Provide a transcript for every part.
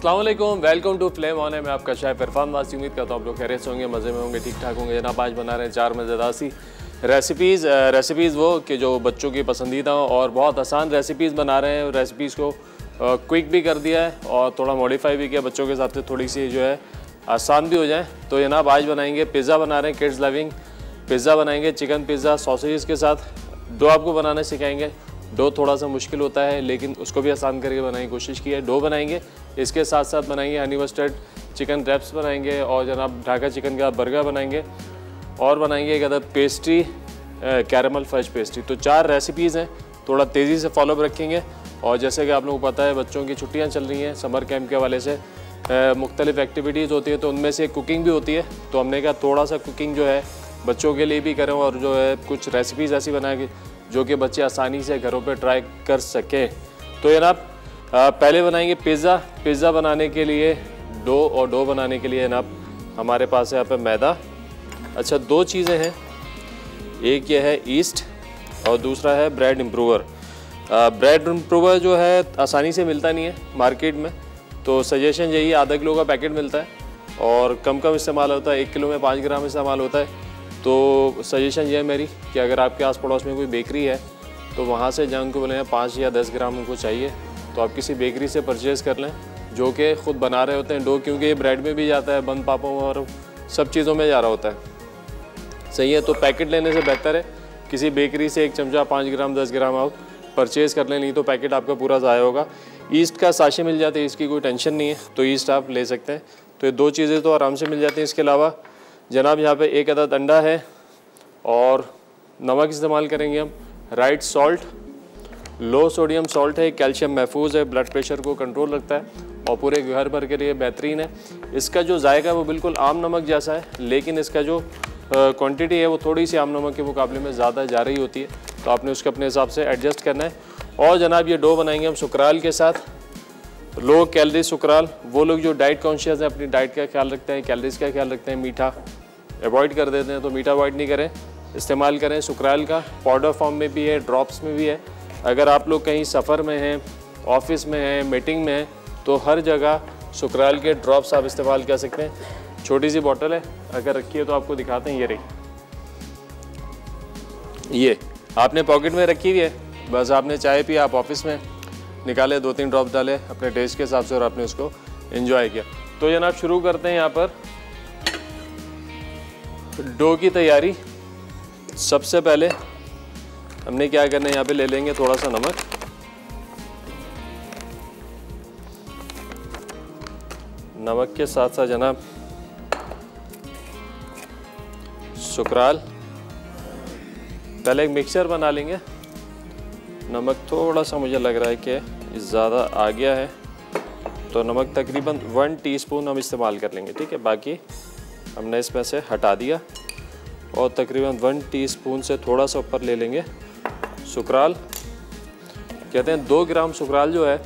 अस्सलाम वालेकुम, welcome to flame on है। मैं आपका शेफ इरफान वासी। उम्मीद करता हूँ आप लोग खैरियत से होंगे, मज़े में होंगे, ठीक ठाक होंगे। जनाब आज बना रहे हैं 4 मज़ेदार सी रेसिपीज़ वो कि जो बच्चों की पसंदीदा हो और बहुत आसान रेसिपीज़ बना रहे हैं। रेसिपीज़ को क्विक भी कर दिया है और थोड़ा मॉडिफाई भी किया बच्चों के हिसाब से, थोड़ी सी जो है आसान भी हो जाए। तो जनाब आज बनाएंगे पिज़्ज़ा, बना रहे हैं किड्स लविंग पिज़्ज़ा बनाएंगे, चिकन पिज़्ज़ा सॉसेज के साथ। डो आपको बनाना सिखाएंगे। डो थोड़ा सा मुश्किल होता है लेकिन उसको भी आसान करके बनाने की कोशिश की है। डो बनाएंगे, इसके साथ साथ बनाएंगे हनी मस्टर्ड चिकन रैप्स बनाएंगे और जनाब ढाका चिकन का बर्गर बनाएंगे और बनाएंगे एक other pastry caramel fudge pastry. तो 4 रेसिपीज़ हैं, थोड़ा तेज़ी से फॉलोअप रखेंगे। और जैसे कि आप लोगों को पता है बच्चों की छुट्टियां चल रही हैं, समर कैंप के हवाले से मुख्तलिफ एक्टिविटीज़ होती है, तो उनमें से कुकिंग भी होती है। तो हमने कहा थोड़ा सा कुकिंग जो है बच्चों के लिए भी करें और जो है कुछ रेसिपीज़ ऐसी बनाएंगे जो कि बच्चे आसानी से घरों पे ट्राई कर सकें। तो जनाब पहले बनाएंगे पिज़्ज़ा। पिज़्ज़ा बनाने के लिए डो बनाने के लिए जनाब हमारे पास है यहाँ पे मैदा। अच्छा, 2 चीज़ें हैं, एक ये है ईस्ट और दूसरा है ब्रेड इम्प्रूवर। ब्रेड इम्प्रूवर जो है आसानी से मिलता नहीं है मार्केट में, तो सजेशन यही है, आधा किलो का पैकेट मिलता है और कम इस्तेमाल होता है, 1 किलो में 5 ग्राम इस्तेमाल होता है। तो सजेशन ये है मेरी कि अगर आपके आस पड़ोस में कोई बेकरी है तो वहाँ से जान को बोले 5 या 10 ग्राम उनको चाहिए, तो आप किसी बेकरी से परचेज़ कर लें जो कि ख़ुद बना रहे होते हैं डो, क्योंकि ये ब्रेड में भी जाता है, बंद पापों और सब चीज़ों में जा रहा होता है। सही है, तो पैकेट लेने से बेहतर है किसी बेकरी से 1 चमचा 5 ग्राम 10 ग्राम आप परचेज़ कर लें, नहीं तो पैकेट आपका पूरा ज़ाया होगा। ईस्ट का साशे मिल जाते हैं, इसकी कोई टेंशन नहीं है, तो ईस्ट आप ले सकते हैं। तो ये 2 चीज़ें तो आराम से मिल जाती हैं। इसके अलावा जनाब यहाँ पे 1 अदद अंडा है और नमक इस्तेमाल करेंगे हम, राइट सॉल्ट, लो सोडियम सॉल्ट है, कैल्शियम महफूज है, ब्लड प्रेशर को कंट्रोल रखता है और पूरे घर भर के लिए बेहतरीन है। इसका जो जायका है वो बिल्कुल आम नमक जैसा है, लेकिन इसका जो क्वांटिटी है वो थोड़ी सी आम नमक के मुकाबले में ज़्यादा जा रही होती है, तो आपने उसके अपने हिसाब से एडजस्ट करना है। और जनाब ये डो बनाएंगे हम सुकराल के साथ, लो कैलोरी सुकराल। वो लोग जो डाइट कॉन्शियस हैं, अपनी डाइट का ख्याल रखते हैं, कैलोरीज का ख्याल रखते हैं, मीठा अवॉइड कर देते हैं, तो मीठा अवॉइड नहीं करें, इस्तेमाल करें सुकराल का। पाउडर फॉर्म में भी है, ड्रॉप्स में भी है। अगर आप लोग कहीं सफ़र में हैं, ऑफिस में हैं, मीटिंग में हैं, तो हर जगह सुकराल के ड्रॉप्स आप इस्तेमाल कर सकते हैं। छोटी सी बॉटल है, अगर रखी है तो आपको दिखाते हैं, ये रही, ये आपने पॉकेट में रखी हुई है, बस आपने चाय पी, आप ऑफिस में निकाले, 2-3 ड्रॉप डाले अपने टेस्ट के हिसाब से और आपने उसको एंजॉय किया। तो जनाब शुरू करते हैं यहाँ पर डो की तैयारी। सबसे पहले हमने क्या करना है, यहाँ पे ले लेंगे थोड़ा सा नमक, नमक के साथ साथ जनाब सुकराल। पहले एक मिक्सचर बना लेंगे। नमक थोड़ा सा मुझे लग रहा है कि ज़्यादा आ गया है, तो नमक तकरीबन 1 टीस्पून हम इस्तेमाल कर लेंगे, ठीक है। बाकी हमने इसमें से हटा दिया और तकरीबन 1 टीस्पून से थोड़ा सा ऊपर ले लेंगे सुकराल। कहते हैं 2 ग्राम सुकराल जो है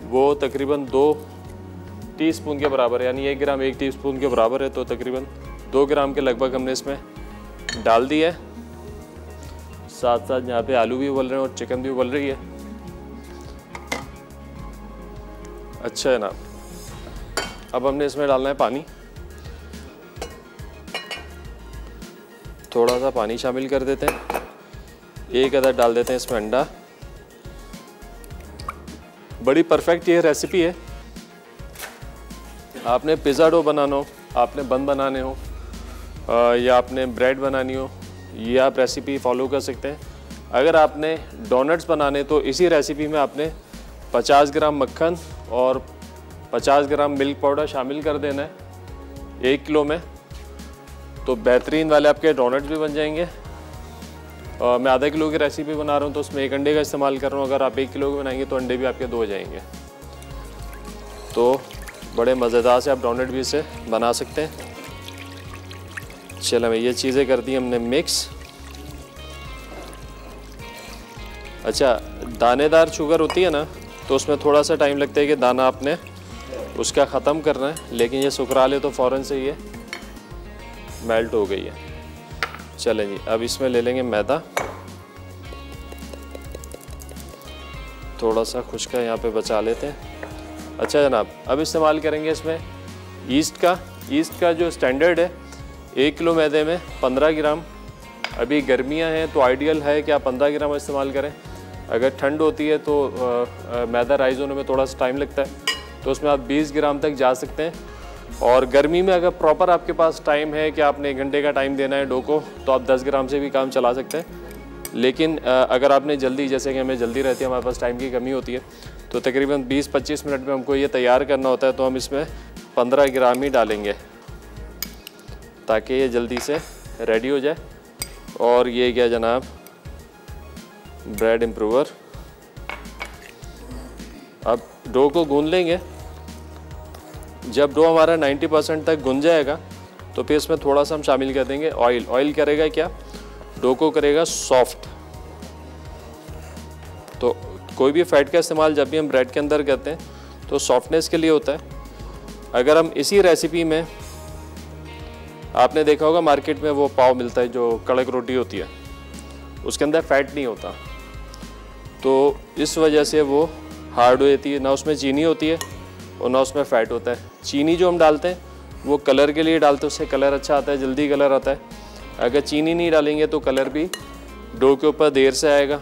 वो तकरीबन 2 टीस्पून के बराबर है, यानी 1 ग्राम 1 टीस्पून के बराबर है, तो तकरीबन 2 ग्राम के लगभग हमने इसमें डाल दिया है। साथ साथ यहाँ पे आलू भी उबल रहे हैं और चिकन भी उबल रही है। अच्छा है ना, अब हमने इसमें डालना है पानी, थोड़ा सा पानी शामिल कर देते हैं। 1 अदद डाल देते हैं इसमें अंडा। बड़ी परफेक्ट ये रेसिपी है। आपने पिज़्ज़ा डो बनाना हो, आपने बन बनाने हो या आपने ब्रेड बनानी हो, ये आप रेसिपी फॉलो कर सकते हैं। अगर आपने डोनट्स बनाने तो इसी रेसिपी में आपने 50 ग्राम मक्खन और 50 ग्राम मिल्क पाउडर शामिल कर देना है 1 किलो में, तो बेहतरीन वाले आपके डोनट्स भी बन जाएंगे। और मैं आधा किलो की रेसिपी बना रहा हूँ तो उसमें 1 अंडे का इस्तेमाल कर रहा हूँ। अगर आप 1 किलो के बनाएंगे तो अंडे भी आपके 2 हो जाएंगे। तो बड़े मज़ेदार से आप डोनट भी इसे बना सकते हैं। चलो, ये चीज़ें कर दी हमने मिक्स। अच्छा, दानेदार शुगर होती है ना, तो उसमें थोड़ा सा टाइम लगता है कि दाना आपने उसका ख़त्म करना है, लेकिन ये सुकराल है तो फ़ौरन से ये मेल्ट हो गई है। चलें जी, अब इसमें ले लेंगे मैदा, थोड़ा सा खुश्का यहाँ पे बचा लेते हैं। अच्छा जनाब, अब इस्तेमाल करेंगे इसमें ईस्ट का जो स्टैंडर्ड है 1 किलो मैदे में 15 ग्राम। अभी गर्मियां हैं तो आइडियल है कि आप 15 ग्राम इस्तेमाल करें। अगर ठंड होती है तो मैदा राइज़ होने में थोड़ा सा टाइम लगता है, तो उसमें आप 20 ग्राम तक जा सकते हैं। और गर्मी में अगर प्रॉपर आपके पास टाइम है कि आपने 1 घंटे का टाइम देना है डो को, तो आप 10 ग्राम से भी काम चला सकते हैं। लेकिन अगर आपने जल्दी, जैसे कि हमें जल्दी रहती है, हमारे पास टाइम की कमी होती है, तो तकरीबन 20-25 मिनट में हमको ये तैयार करना होता है, तो हम इसमें 15 ग्राम ही डालेंगे ताकि ये जल्दी से रेडी हो जाए। और ये क्या जनाब, ब्रेड इम्प्रूवर। अब डो को गूंद लेंगे। जब डो हमारा 90% तक गुंज जाएगा तो फिर इसमें थोड़ा सा हम शामिल कर देंगे ऑयल। ऑयल करेगा क्या, डो को करेगा सॉफ्ट। तो कोई भी फैट का इस्तेमाल जब भी हम ब्रेड के अंदर करते हैं तो सॉफ्टनेस के लिए होता है। अगर हम इसी रेसिपी में, आपने देखा होगा मार्केट में वो पाव मिलता है जो कड़क रोटी होती है, उसके अंदर फैट नहीं होता, तो इस वजह से वो हार्ड हो जाती है। ना उसमें चीनी होती है और ना उसमें फ़ैट होता है। चीनी जो हम डालते हैं वो कलर के लिए डालते हैं, उससे कलर अच्छा आता है, जल्दी कलर आता है। अगर चीनी नहीं डालेंगे तो कलर भी डो के ऊपर देर से आएगा।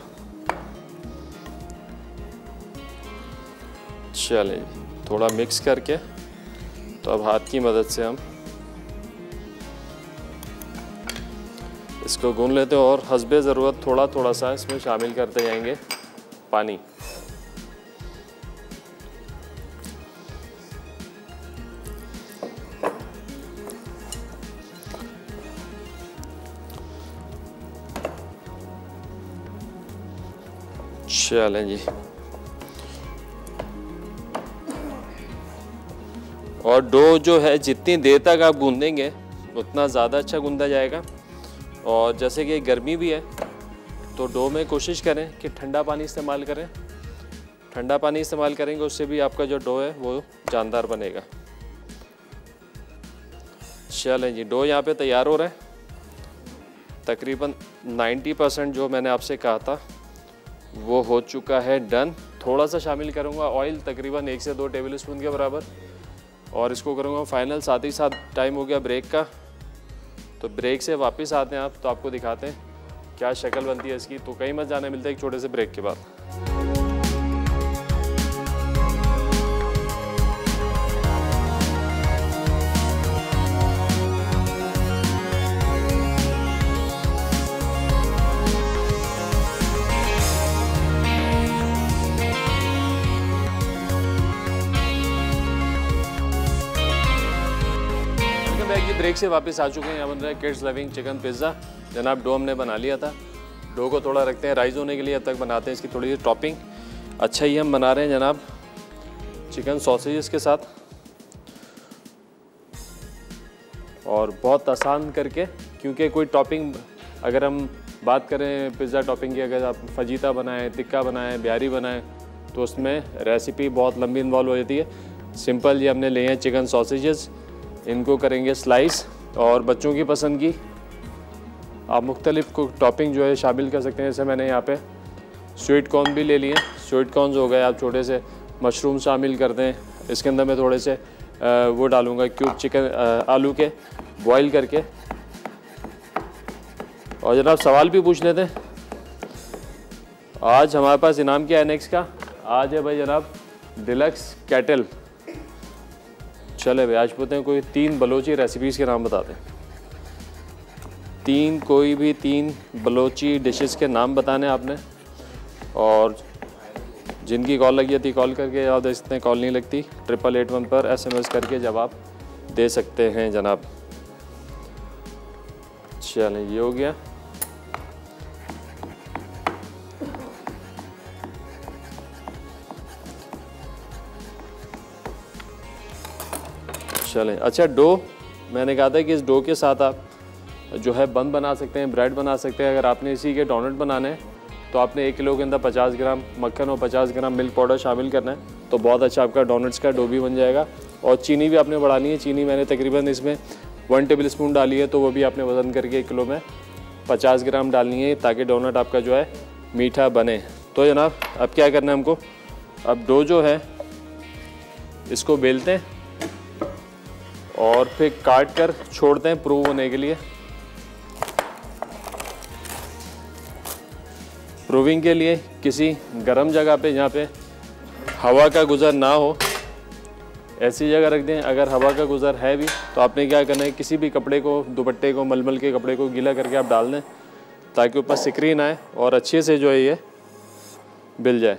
चलिए थोड़ा मिक्स करके, तो अब हाथ की मदद से हम इसको गूंद लेते हैं और हस्बे ज़रूरत थोड़ा थोड़ा सा इसमें शामिल करते जाएंगे पानी। चलें जी, और डो जो है जितनी देर तक आप गूंदेंगे उतना ज़्यादा अच्छा गूंदा जाएगा। और जैसे कि गर्मी भी है तो डो में कोशिश करें कि ठंडा पानी इस्तेमाल करें। ठंडा पानी इस्तेमाल करेंगे उससे भी आपका जो डो है वो जानदार बनेगा। चलें जी, डो यहाँ पे तैयार हो रहा है। तकरीबन 90% जो मैंने आपसे कहा था वो हो चुका है डन। थोड़ा सा शामिल करूँगा ऑयल, तकरीबन 1 से 2 टेबल स्पून के बराबर, और इसको करूँगा फाइनल। साथ ही साथ टाइम हो गया ब्रेक का, तो ब्रेक से वापस आते हैं आप, तो आपको दिखाते हैं क्या शक्ल बनती है इसकी। तो कहीं मत जाने, मिलता है एक छोटे से ब्रेक के बाद। ब्रेक से वापस आ चुके हैं। यहाँ बन रहा है किड्स लविंग चिकन पिज़्ज़ा। जनाब डो हमने बना लिया था, डो को थोड़ा रखते हैं राइज़ होने के लिए, अब तक बनाते हैं इसकी थोड़ी सी टॉपिंग। अच्छा ही हम बना रहे हैं जनाब चिकन सॉसेजेस के साथ, और बहुत आसान करके, क्योंकि कोई टॉपिंग अगर हम बात करें पिज़्ज़ा टॉपिंग की, अगर आप फजीता बनाएं, टिक्का बनाएं, बिहारी बनाएं, तो उसमें रेसिपी बहुत लंबी इन्वॉल्व हो जाती है। सिंपल ये हमने लिए हैं चिकन सॉसेजेस, इनको करेंगे स्लाइस, और बच्चों की पसंद की आप मुख्तलिफ को टॉपिंग जो है शामिल कर सकते हैं। जैसे मैंने यहाँ पे स्वीट कॉर्न भी ले लिए। स्वीट कॉर्न हो गए, आप छोटे से मशरूम शामिल कर दें। इसके अंदर मैं थोड़े से वो डालूँगा क्यूब चिकन आलू के बॉईल करके। और जनाब सवाल भी पूछ लेते हैं, आज हमारे पास इनाम क्या है नेक्स्ट का? आज है भाई जनाब डिलक्स कैटल। चले भाई आज पूछते हैं कोई 3 बलोची रेसिपीज़ के नाम बताते हैं। 3 कोई भी 3 बलोची डिशेस के नाम बताने आपने, और जिनकी कॉल लगी थी कॉल करके जवाब दे सकते हैं। कॉल नहीं लगती 8881 पर SMS करके जवाब दे सकते हैं जनाब। चलें ये हो गया। चलें, अच्छा डो मैंने कहा था कि इस डो के साथ आप जो है बन बना सकते हैं, ब्रेड बना सकते हैं। अगर आपने इसी के डोनट बनाने हैं तो आपने 1 किलो के अंदर 50 ग्राम मक्खन और 50 ग्राम मिल्क पाउडर शामिल करना है, तो बहुत अच्छा आपका डोनट्स का डो भी बन जाएगा। और चीनी भी आपने बढ़ानी है। चीनी मैंने तकरीबन इसमें 1 टेबल स्पून डाली है, तो वो भी आपने वज़न करके 1 किलो में 50 ग्राम डालनी है, ताकि डोनट आपका जो है मीठा बने। तो जनाब अब क्या करना है हमको, अब डो जो है इसको बेलते हैं और फिर काट कर छोड़ते हैं प्रूव होने के लिए। प्रूविंग के लिए किसी गर्म जगह पे जहाँ पे हवा का गुज़र ना हो ऐसी जगह रख दें। अगर हवा का गुज़र है भी तो आपने क्या करना है, किसी भी कपड़े को, दुपट्टे को, मलमल के कपड़े को गीला करके आप डाल दें ताकि ऊपर सिकरी ना आए और अच्छे से जो है ये बिल जाए।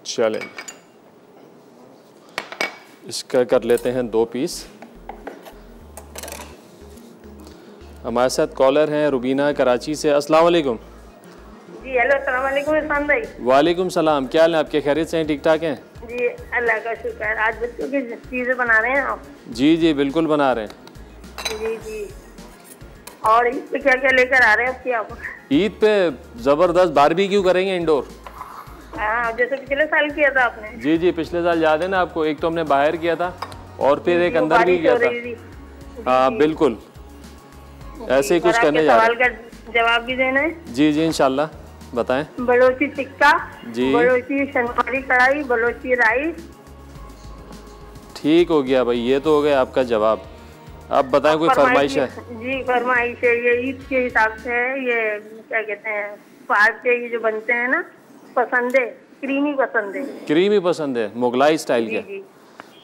चलें, इसका कर लेते हैं 2 पीस। हमारे साथ कॉलर हैं रुबीना कराची से। अस्सलाम वालेकुम। जी हेलो, अस्सलाम वालेकुम इरफान भाई। वालेकुम सलाम, क्या हाल है आपके? खैरियत से हैं? ठीक ठाक हैं? जी अल्लाह का शुक्र है। आज बच्चों की चीज़ें बना रहे हैं आप? जी जी बिल्कुल बना रहे हैं। जी जी। और ईद पे क्या क्या लेकर आ रहे हैं आपकी आप? ईद पे ज़बरदस्त बारबेक्यू करेंगे इंडोर। हाँ, जैसे पिछले साल किया था आपने। जी जी, पिछले साल याद है ना आपको? एक तो हमने बाहर किया था और फिर एक अंदर भी किया था। हाँ बिल्कुल, ऐसे ही कुछ करने जा रहे हैं। सवाल का जवाब भी देना है। जी जी इंशाल्लाह, बताएं। बलोची टिक्का जी, बलोची शनवारी कढ़ाई, बलोची राइस। ठीक हो गया भाई, ये तो हो गया आपका जवाब। आप बताएं, कोई फरमाइश है? जी फरमाइश है, ये ईद के हिसाब से है। ये क्या कहते हैं, पार्क के ये जो बनते हैं ना, पसंद है, क्रीमी पसंद है। क्रीमी पसंद है, मुगलाई स्टाइल के? जी,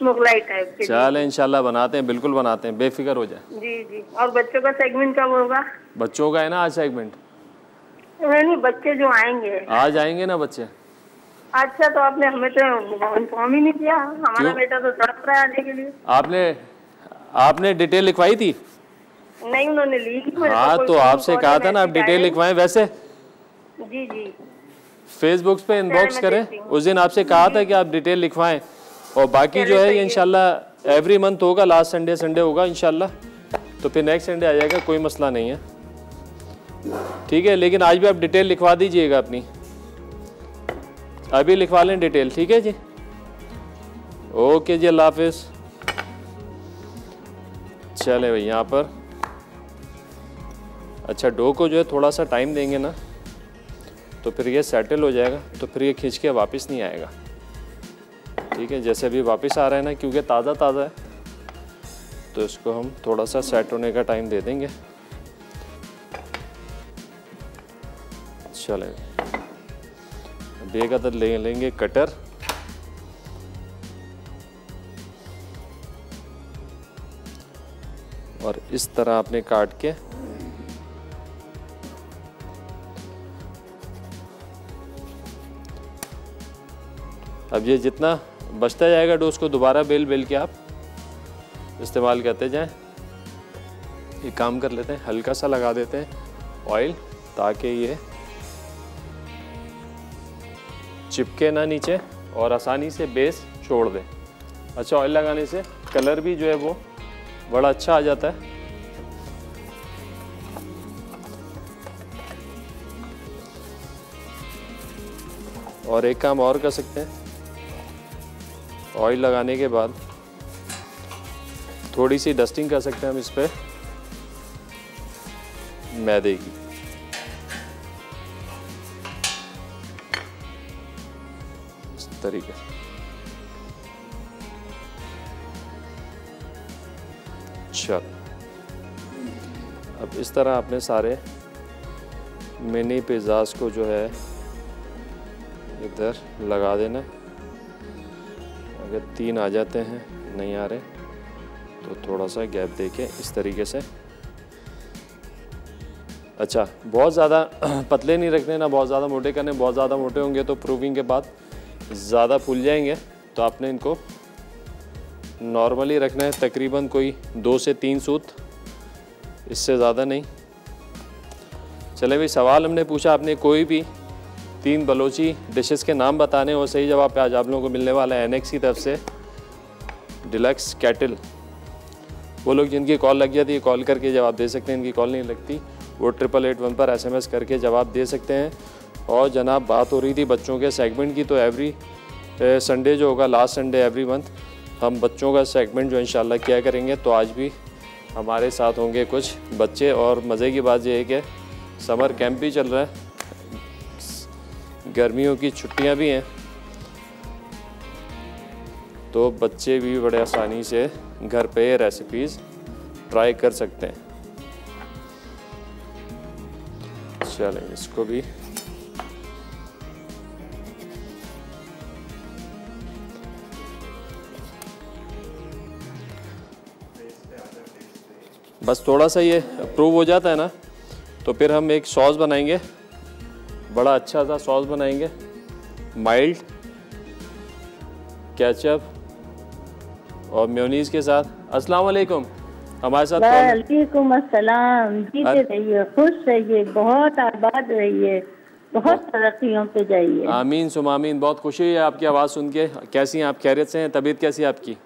मुगलाई टाइप के। चलें इंशाल्लाह बनाते हैं, बिल्कुल बनाते हैं, बेफिक्र हो जाए। जी जी। और बच्चों का सेगमेंट कब होगा? बच्चों का है ना आज सेगमेंट? नहीं, बच्चे जो आएंगे आज आएंगे ना बच्चे। अच्छा, तो आपने हमें तो इन्फॉर्म ही नहीं किया। हमारा बेटा तो तड़प रहा है आने के लिए। आपने डिटेल लिखवाई थी? नहीं, उन्होंने ली। हाँ तो आपसे कहा था ना आप डिटेल लिखवाएं। वैसे जी जी, फेसबुक पे इनबॉक्स करें, उस दिन आपसे कहा था कि आप डिटेल लिखवाएं। और बाकी जो है ये इंशाल्लाह एवरी मंथ होगा, लास्ट संडे होगा इंशाल्लाह। तो फिर नेक्स्ट संडे आ जाएगा, कोई मसला नहीं है, ठीक है। लेकिन आज भी आप डिटेल लिखवा दीजिएगा अपनी, अभी लिखवा लें डिटेल, ठीक है जी। ओके जी, अल्लाह हाफिज़। चले भाई, यहाँ पर अच्छा डो को जो है थोड़ा सा टाइम देंगे ना तो फिर ये सेटल हो जाएगा, तो फिर ये खींच के वापस नहीं आएगा, ठीक है। जैसे अभी वापस आ रहा है ना, क्योंकि ताज़ा है तो इसको हम थोड़ा सा सेट होने का टाइम दे देंगे। चलें, बेकदर ले लेंगे कटर और इस तरह आपने काट के अब ये जितना बचता जाएगा डो, उसको दोबारा बेल के आप इस्तेमाल करते जाएं। ये काम कर लेते हैं, हल्का सा लगा देते हैं ऑयल ताकि ये चिपके ना नीचे और आसानी से बेस छोड़ दें। अच्छा, ऑयल लगाने से कलर भी जो है वो बड़ा अच्छा आ जाता है। और एक काम और कर सकते हैं, ऑयल लगाने के बाद थोड़ी सी डस्टिंग कर सकते हैं हम इस पे मैदे की। इस तरीके से चल, अब इस तरह आपने सारे मिनी पिज़्ज़ास को जो है इधर लगा देना। अगर 3 आ जाते हैं, नहीं आ रहे तो थोड़ा सा गैप देके इस तरीके से। अच्छा, बहुत ज़्यादा पतले नहीं रखने ना बहुत ज़्यादा मोटे करने। बहुत ज़्यादा मोटे होंगे तो प्रूविंग के बाद ज़्यादा फूल जाएंगे, तो आपने इनको नॉर्मली रखना है, तकरीबन कोई 2 से 3 सूत, इससे ज़्यादा नहीं। चले भाई, सवाल हमने पूछा, आपने कोई भी 3 बलोची डिशेस के नाम बताने और सही जवाब पे आज आप लोगों को मिलने वाला है एनेक्स की तरफ से डिलक्स कैटल। वो लोग जिनकी कॉल लग जाती है कॉल करके जवाब दे सकते हैं, इनकी कॉल नहीं लगती वो 8881 पर SMS करके जवाब दे सकते हैं। और जनाब, बात हो रही थी बच्चों के सेगमेंट की, तो एवरी संडे जो होगा, लास्ट संडे एवरी मंथ, हम बच्चों का सेगमेंट जो इंशाल्लाह किया करेंगे। तो आज भी हमारे साथ होंगे कुछ बच्चे, और मज़े की बात यह है कि समर कैंप भी चल रहा है, गर्मियों की छुट्टियां भी हैं, तो बच्चे भी बड़े आसानी से घर पे रेसिपीज़ ट्राई कर सकते हैं। चलें इसको भी बस थोड़ा सा ये अप्रूव हो जाता है ना, तो फिर हम एक सॉस बनाएंगे, बड़ा अच्छा सा सॉस बनाएंगे, माइल्ड केचप और मेयोनीज के साथ। अस्सलाम वालेकुम, हमारे साथ वालेकुम अस्सलाम। जीते रहिए, खुश रहिए, बहुत आबाद रहिए, बहुत तरक्कियों पे जाइए। आमीन सुम आमीन। बहुत खुशी है आपकी आवाज़ सुन के। कैसी हैं आप? खैरियत से हैं? तबीयत कैसी है आपकी?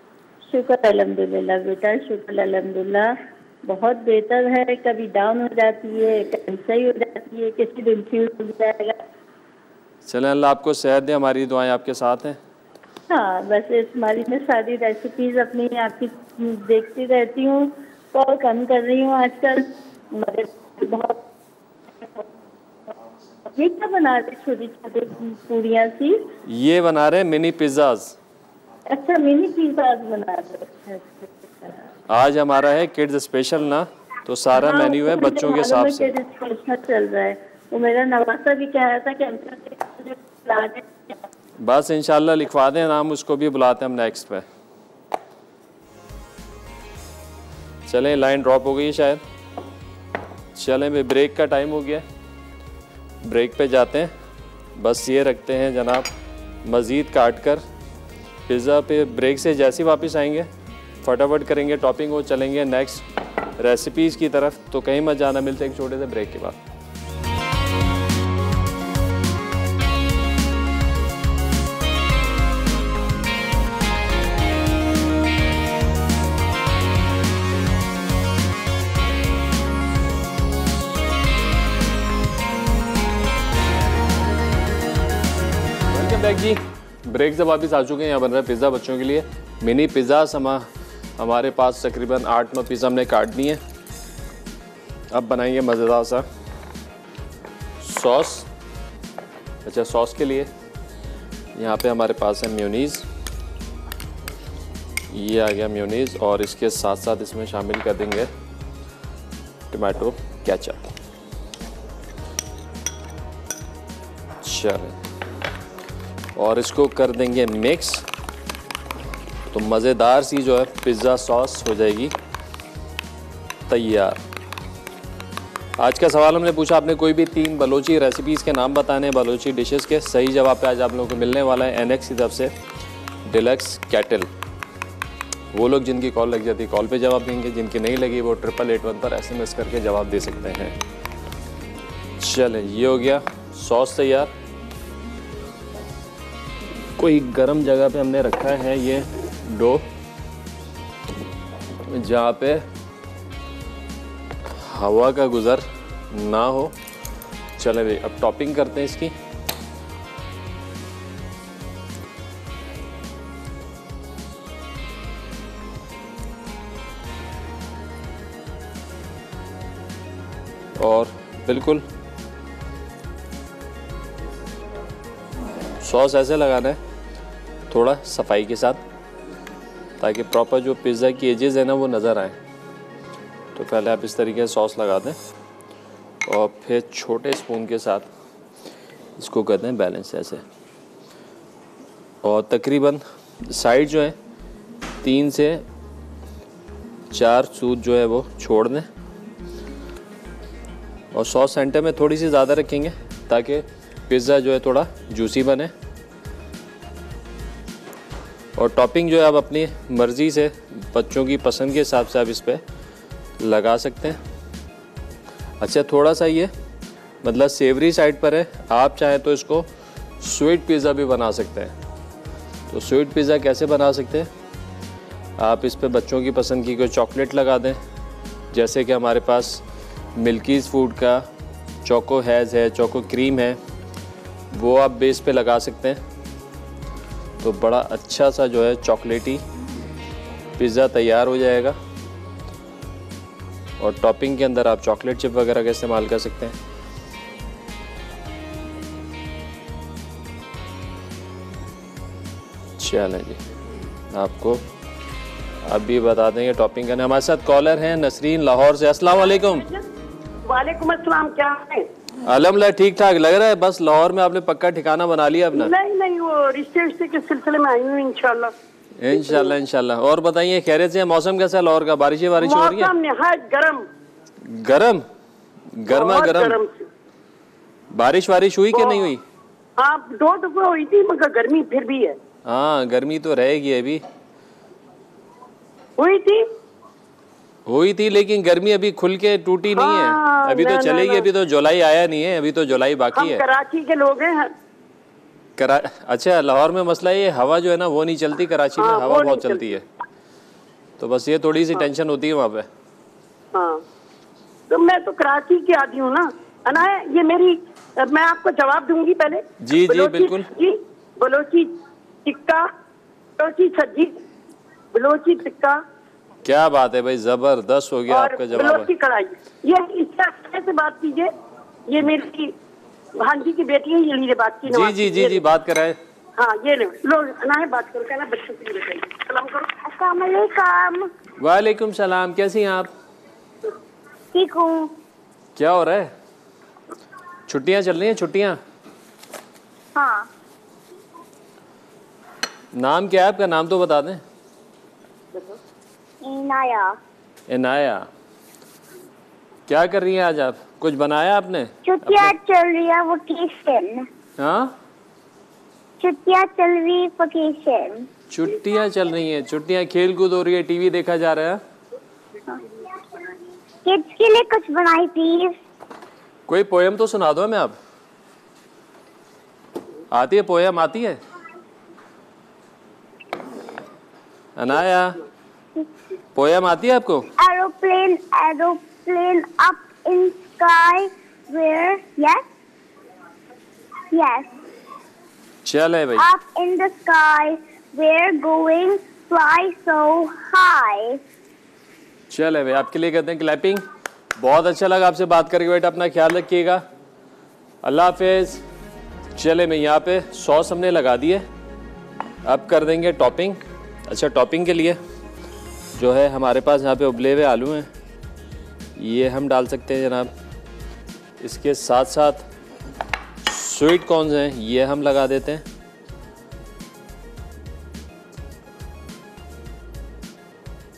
शुक्र अल्हम्दुलिल्लाह बेटा, शुक्र अल्हम्दुलिल्लाह। बहुत बेहतर है, कभी डाउन हो जाती है, कभी सही हो जाती है, किसी दिन फ्यूज हो जाएगा। चलें, अल्लाह आपको सेहत दे, हमारी दुआएं आपके साथ हैं। हाँ, बस इस्माइली में सारी रेसिपीज अपनी आपकी देखती रहती हूँ, कॉल कम कर रही हूँ आजकल। मगर बहुत ये क्या बना रहे, छोटी छोटी पूरियाँ सी? ये बना रहे हैं मिनी पिज़्ज़ाज़। अच्छा, मिनी पिज़्ज़ाज़ बना रहे हैं। आज हमारा है किड्स स्पेशल ना, तो सारा मेन्यू है बच्चों के हिसाब से। चल रहा है, वो मेरा नवासा भी कह रहा था कि बस इंशाल्लाह लिखवा दें नाम, उसको भी बुलाते हैं हम नेक्स्ट पे। चलें, लाइन ड्रॉप हो गई है शायद। चलें भाई, ब्रेक का टाइम हो गया, ब्रेक पे जाते हैं। बस ये रखते हैं जनाब, मज़ीद काट कर पिज़्ज़ा पे ब्रेक से जैसे ही वापस आएंगे फटाफट करेंगे टॉपिंग और चलेंगे नेक्स्ट रेसिपीज़ की तरफ। तो कहीं मत जाना, मिलते हैं एक छोटे से ब्रेक के बाद। वेलकम बैक जी। ब्रेक से वापस आ चुके हैं। यहाँ बन रहा है पिज़्ज़ा बच्चों के लिए, मिनी पिज़्ज़ा। हमारे पास तकरीबन 8-9 पिज़्ज़ा हमने काट दिए। अब बनाएंगे मज़ेदार सा सॉस। अच्छा, सॉस के लिए यहाँ पे हमारे पास है मेयोनीज़। ये आ गया मेयोनीज़, और इसके साथ साथ इसमें शामिल कर देंगे टमाटो केचप। चलें, और इसको कर देंगे मिक्स, तो मज़ेदार सी जो है पिज़्ज़ा सॉस हो जाएगी तैयार। आज का सवाल हमने पूछा, आपने कोई भी 3 बलोची रेसिपीज़ के नाम बताने, बलोची डिशेस के। सही जवाब पे आज आप लोगों को मिलने वाला है NX की तरफ से डिलक्स केटल। वो लोग जिनकी कॉल लग जाती है कॉल पे जवाब देंगे, जिनकी नहीं लगी वो 8881 पर SMS करके जवाब दे सकते हैं। चलें, ये हो गया सॉस तैयार। कोई गर्म जगह पे हमने रखा है ये डो, जहाँ पे हवा का गुज़र ना हो। चले भाई, अब टॉपिंग करते हैं इसकी। और बिल्कुल सॉस ऐसे लगाना है थोड़ा सफाई के साथ, ताकि प्रॉपर जो पिज़्ज़ा की एजेस है ना वो नज़र आए। तो पहले आप इस तरीके से सॉस लगा दें और फिर छोटे स्पून के साथ इसको कर दें बैलेंस ऐसे। और तकरीबन साइड जो है 3 से 4 सूत जो है वो छोड़ दें, और सॉस सेंटर में थोड़ी सी ज़्यादा रखेंगे ताकि पिज़्ज़ा जो है थोड़ा जूसी बने। और टॉपिंग जो है आप अपनी मर्ज़ी से, बच्चों की पसंद के हिसाब से आप इस पर लगा सकते हैं। अच्छा, थोड़ा सा ये मतलब सेवरी साइड पर है, आप चाहें तो इसको स्वीट पिज़्ज़ा भी बना सकते हैं। तो स्वीट पिज़्ज़ा कैसे बना सकते हैं, आप इस पर बच्चों की पसंद की कोई चॉकलेट लगा दें, जैसे कि हमारे पास मिल्कीज़ फूड का चोको हैज़ है, चोको क्रीम है, वो आप बेस पे लगा सकते हैं। तो बड़ा अच्छा सा जो है चॉकलेटी पिज़्ज़ा तैयार हो जाएगा। और टॉपिंग के अंदर आप चॉकलेट चिप वगैरह का इस्तेमाल कर सकते हैं। चलें जी, आपको अभी बता देंगे टॉपिंग करने। हमारे साथ कॉलर हैं नसरीन लाहौर से। अस्सलाम वालेकुम। वालेकुम अस्सलाम। क्या है? अल्हम्दुलिल्लाह ठीक ठाक लग रहा है। बस लाहौर में आपने पक्का ठिकाना बना लिया अपना? नहीं, वो रिश्ते के सिलसिले में आई हूँ इंशाल्लाह। इंशाल्लाह। और बताइए खैरियत से? मौसम कैसा है लाहौर का? बारिश हो रही है? मौसम निहायत गरम, गर्मा गर्म। बारिश हुई कि नहीं हुई? हाँ, 2 दफा हुई थी, मगर गर्मी फिर भी है। हाँ, गर्मी तो रहेगी। अभी हुई थी लेकिन गर्मी अभी खुल के टूटी नहीं है। अभी तो चलेगी। अभी तो जुलाई आया नहीं है, अभी तो जुलाई बाकी है। कराची के लोग हैं। अच्छा, लाहौर में मसला ये हवा जो है ना वो नहीं चलती। कराची में हवा बहुत चलती है, तो बस ये थोड़ी सी टेंशन होती है वहाँ पे। हाँ, तो मैं तो कराची की आदमी हूँ ना। ये मैं आपको जवाब दूंगी पहले। जी बिल्कुल। बलोची टिक्का, बलोची सब्जी, बलोची टिक्का। क्या बात है भाई, जबरदस्त हो गया आपका जवाब। बलोची कढ़ाई। ये इससे से बात कीजिए। ये मेरी भांजी की बेटी है, ये लीजिए बात की। जी बात कराए। हाँ, ये लो ना बात करो। कहना बच्चों के लिए सलाम करो। अस्सलाम वालेकुम। वालेकुम सलाम। कैसी हैं आप? ठीक हूँ। क्या हो रहा है? छुट्टियाँ चल रही हैं? छुट्टियाँ? हाँ। नाम क्या है आपका? नाम तो बता दें। इनाया। क्या कर रही हैं आज आप? कुछ बनाया आपने? छुट्टियाँ चल रही है, वोकेशन। हाँ, छुट्टियाँ चल रही, वोकेशन। छुट्टियाँ चल रही हैं। छुट्टियाँ खेल कूद हो रही है, टीवी देखा जा रहा है। किड्स के लिए कुछ बनाई प्लीज। कोई पोयम तो सुना दो हमें आप। आती है पोयम? आती है अनाया? पोयम आती है आपको? Aeroplane up in sky where yes चले भाई। Up in the sky where going fly so high. चले भाई, आपके लिए कहते हैं क्लैपिंग। बहुत अच्छा लगा आपसे बात करके बेटा। अपना ख्याल रखिएगा। अल्लाह हाफिज। चले मैं यहाँ पे सॉस हमने लगा दिए, अब कर देंगे टॉपिंग। अच्छा, टॉपिंग के लिए जो है हमारे पास यहाँ पे उबले हुए आलू हैं, ये हम डाल सकते हैं जनाब। इसके साथ साथ स्वीट कॉर्न्स हैं, ये हम लगा देते हैं।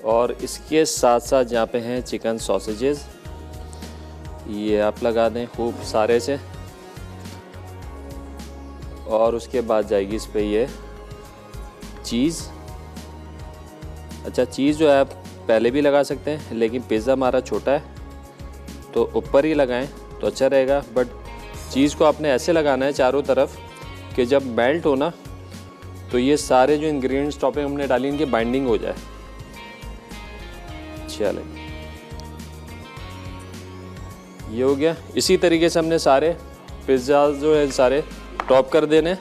और इसके साथ साथ यहाँ पे हैं चिकन सॉसेजेस, ये आप लगा दें खूब सारे से। और उसके बाद जाएगी इस पे ये चीज़। अच्छा, चीज़ जो है आप पहले भी लगा सकते हैं, लेकिन पिज़्ज़ा हमारा छोटा है तो ऊपर ही लगाएं तो अच्छा रहेगा। बट चीज़ को आपने ऐसे लगाना है चारों तरफ कि जब मेल्ट हो ना तो ये सारे जो इंग्रेडिएंट्स टॉपिंग हमने डाली इनकी बाइंडिंग हो जाए। चलें, ये हो गया। इसी तरीके से हमने सारे पिज़्ज़ा जो है सारे टॉप कर देने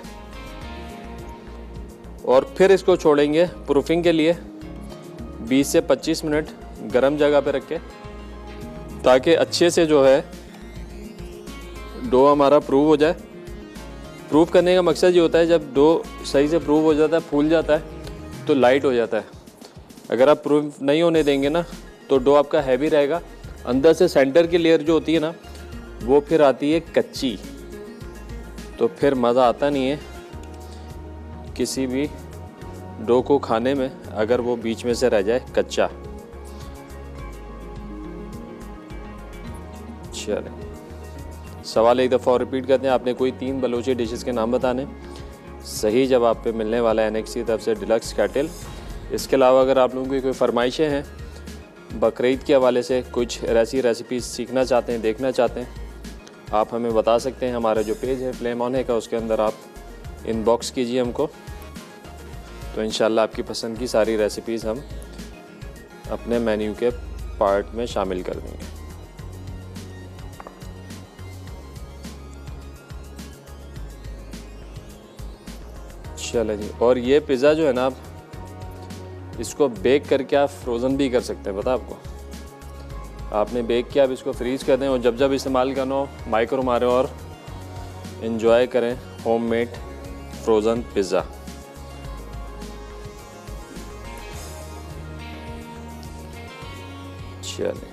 और फिर इसको छोड़ेंगे प्रूफिंग के लिए 20 से 25 मिनट गर्म जगह पे रख के, ताकि अच्छे से जो है डो हमारा प्रूव हो जाए। प्रूव करने का मकसद ये होता है जब डो सही से प्रूव हो जाता है, फूल जाता है तो लाइट हो जाता है। अगर आप प्रूव नहीं होने देंगे ना तो डो आपका हैवी रहेगा, अंदर से सेंटर की लेयर जो होती है ना वो फिर आती है कच्ची, तो फिर मज़ा आता नहीं है किसी भी डो को खाने में अगर वो बीच में से रह जाए कच्चा। चलें, सवाल एक दफ़ा और रिपीट करते हैं। आपने कोई 3 बलोची डिशेस के नाम बताने, सही जवाब पे मिलने वाला है एनएक्स की तरफ से डिलक्स कैटल। इसके अलावा अगर आप लोगों की कोई फरमाइशें हैं, बकरीद के हवाले से कुछ ऐसी रेसिपीज़ सीखना चाहते हैं, देखना चाहते हैं, आप हमें बता सकते हैं। हमारा जो पेज है फ्लेम ऑन है का, उसके अंदर आप इनबॉक्स कीजिए हमको, तो इंशाल्लाह आपकी पसंद की सारी रेसिपीज़ हम अपने मेन्यू के पार्ट में शामिल कर देंगे। चलें जी। और ये पिज़्ज़ा जो है ना, आप इसको बेक करके आप फ्रोज़न भी कर सकते हैं। पता आपको, आपने बेक किया, आप इसको फ्रीज़ कर दें और जब जब इस्तेमाल करना हो माइक्रो मारें और इन्जॉय करें होममेड फ्रोज़न पिज़्ज़ा। चलें,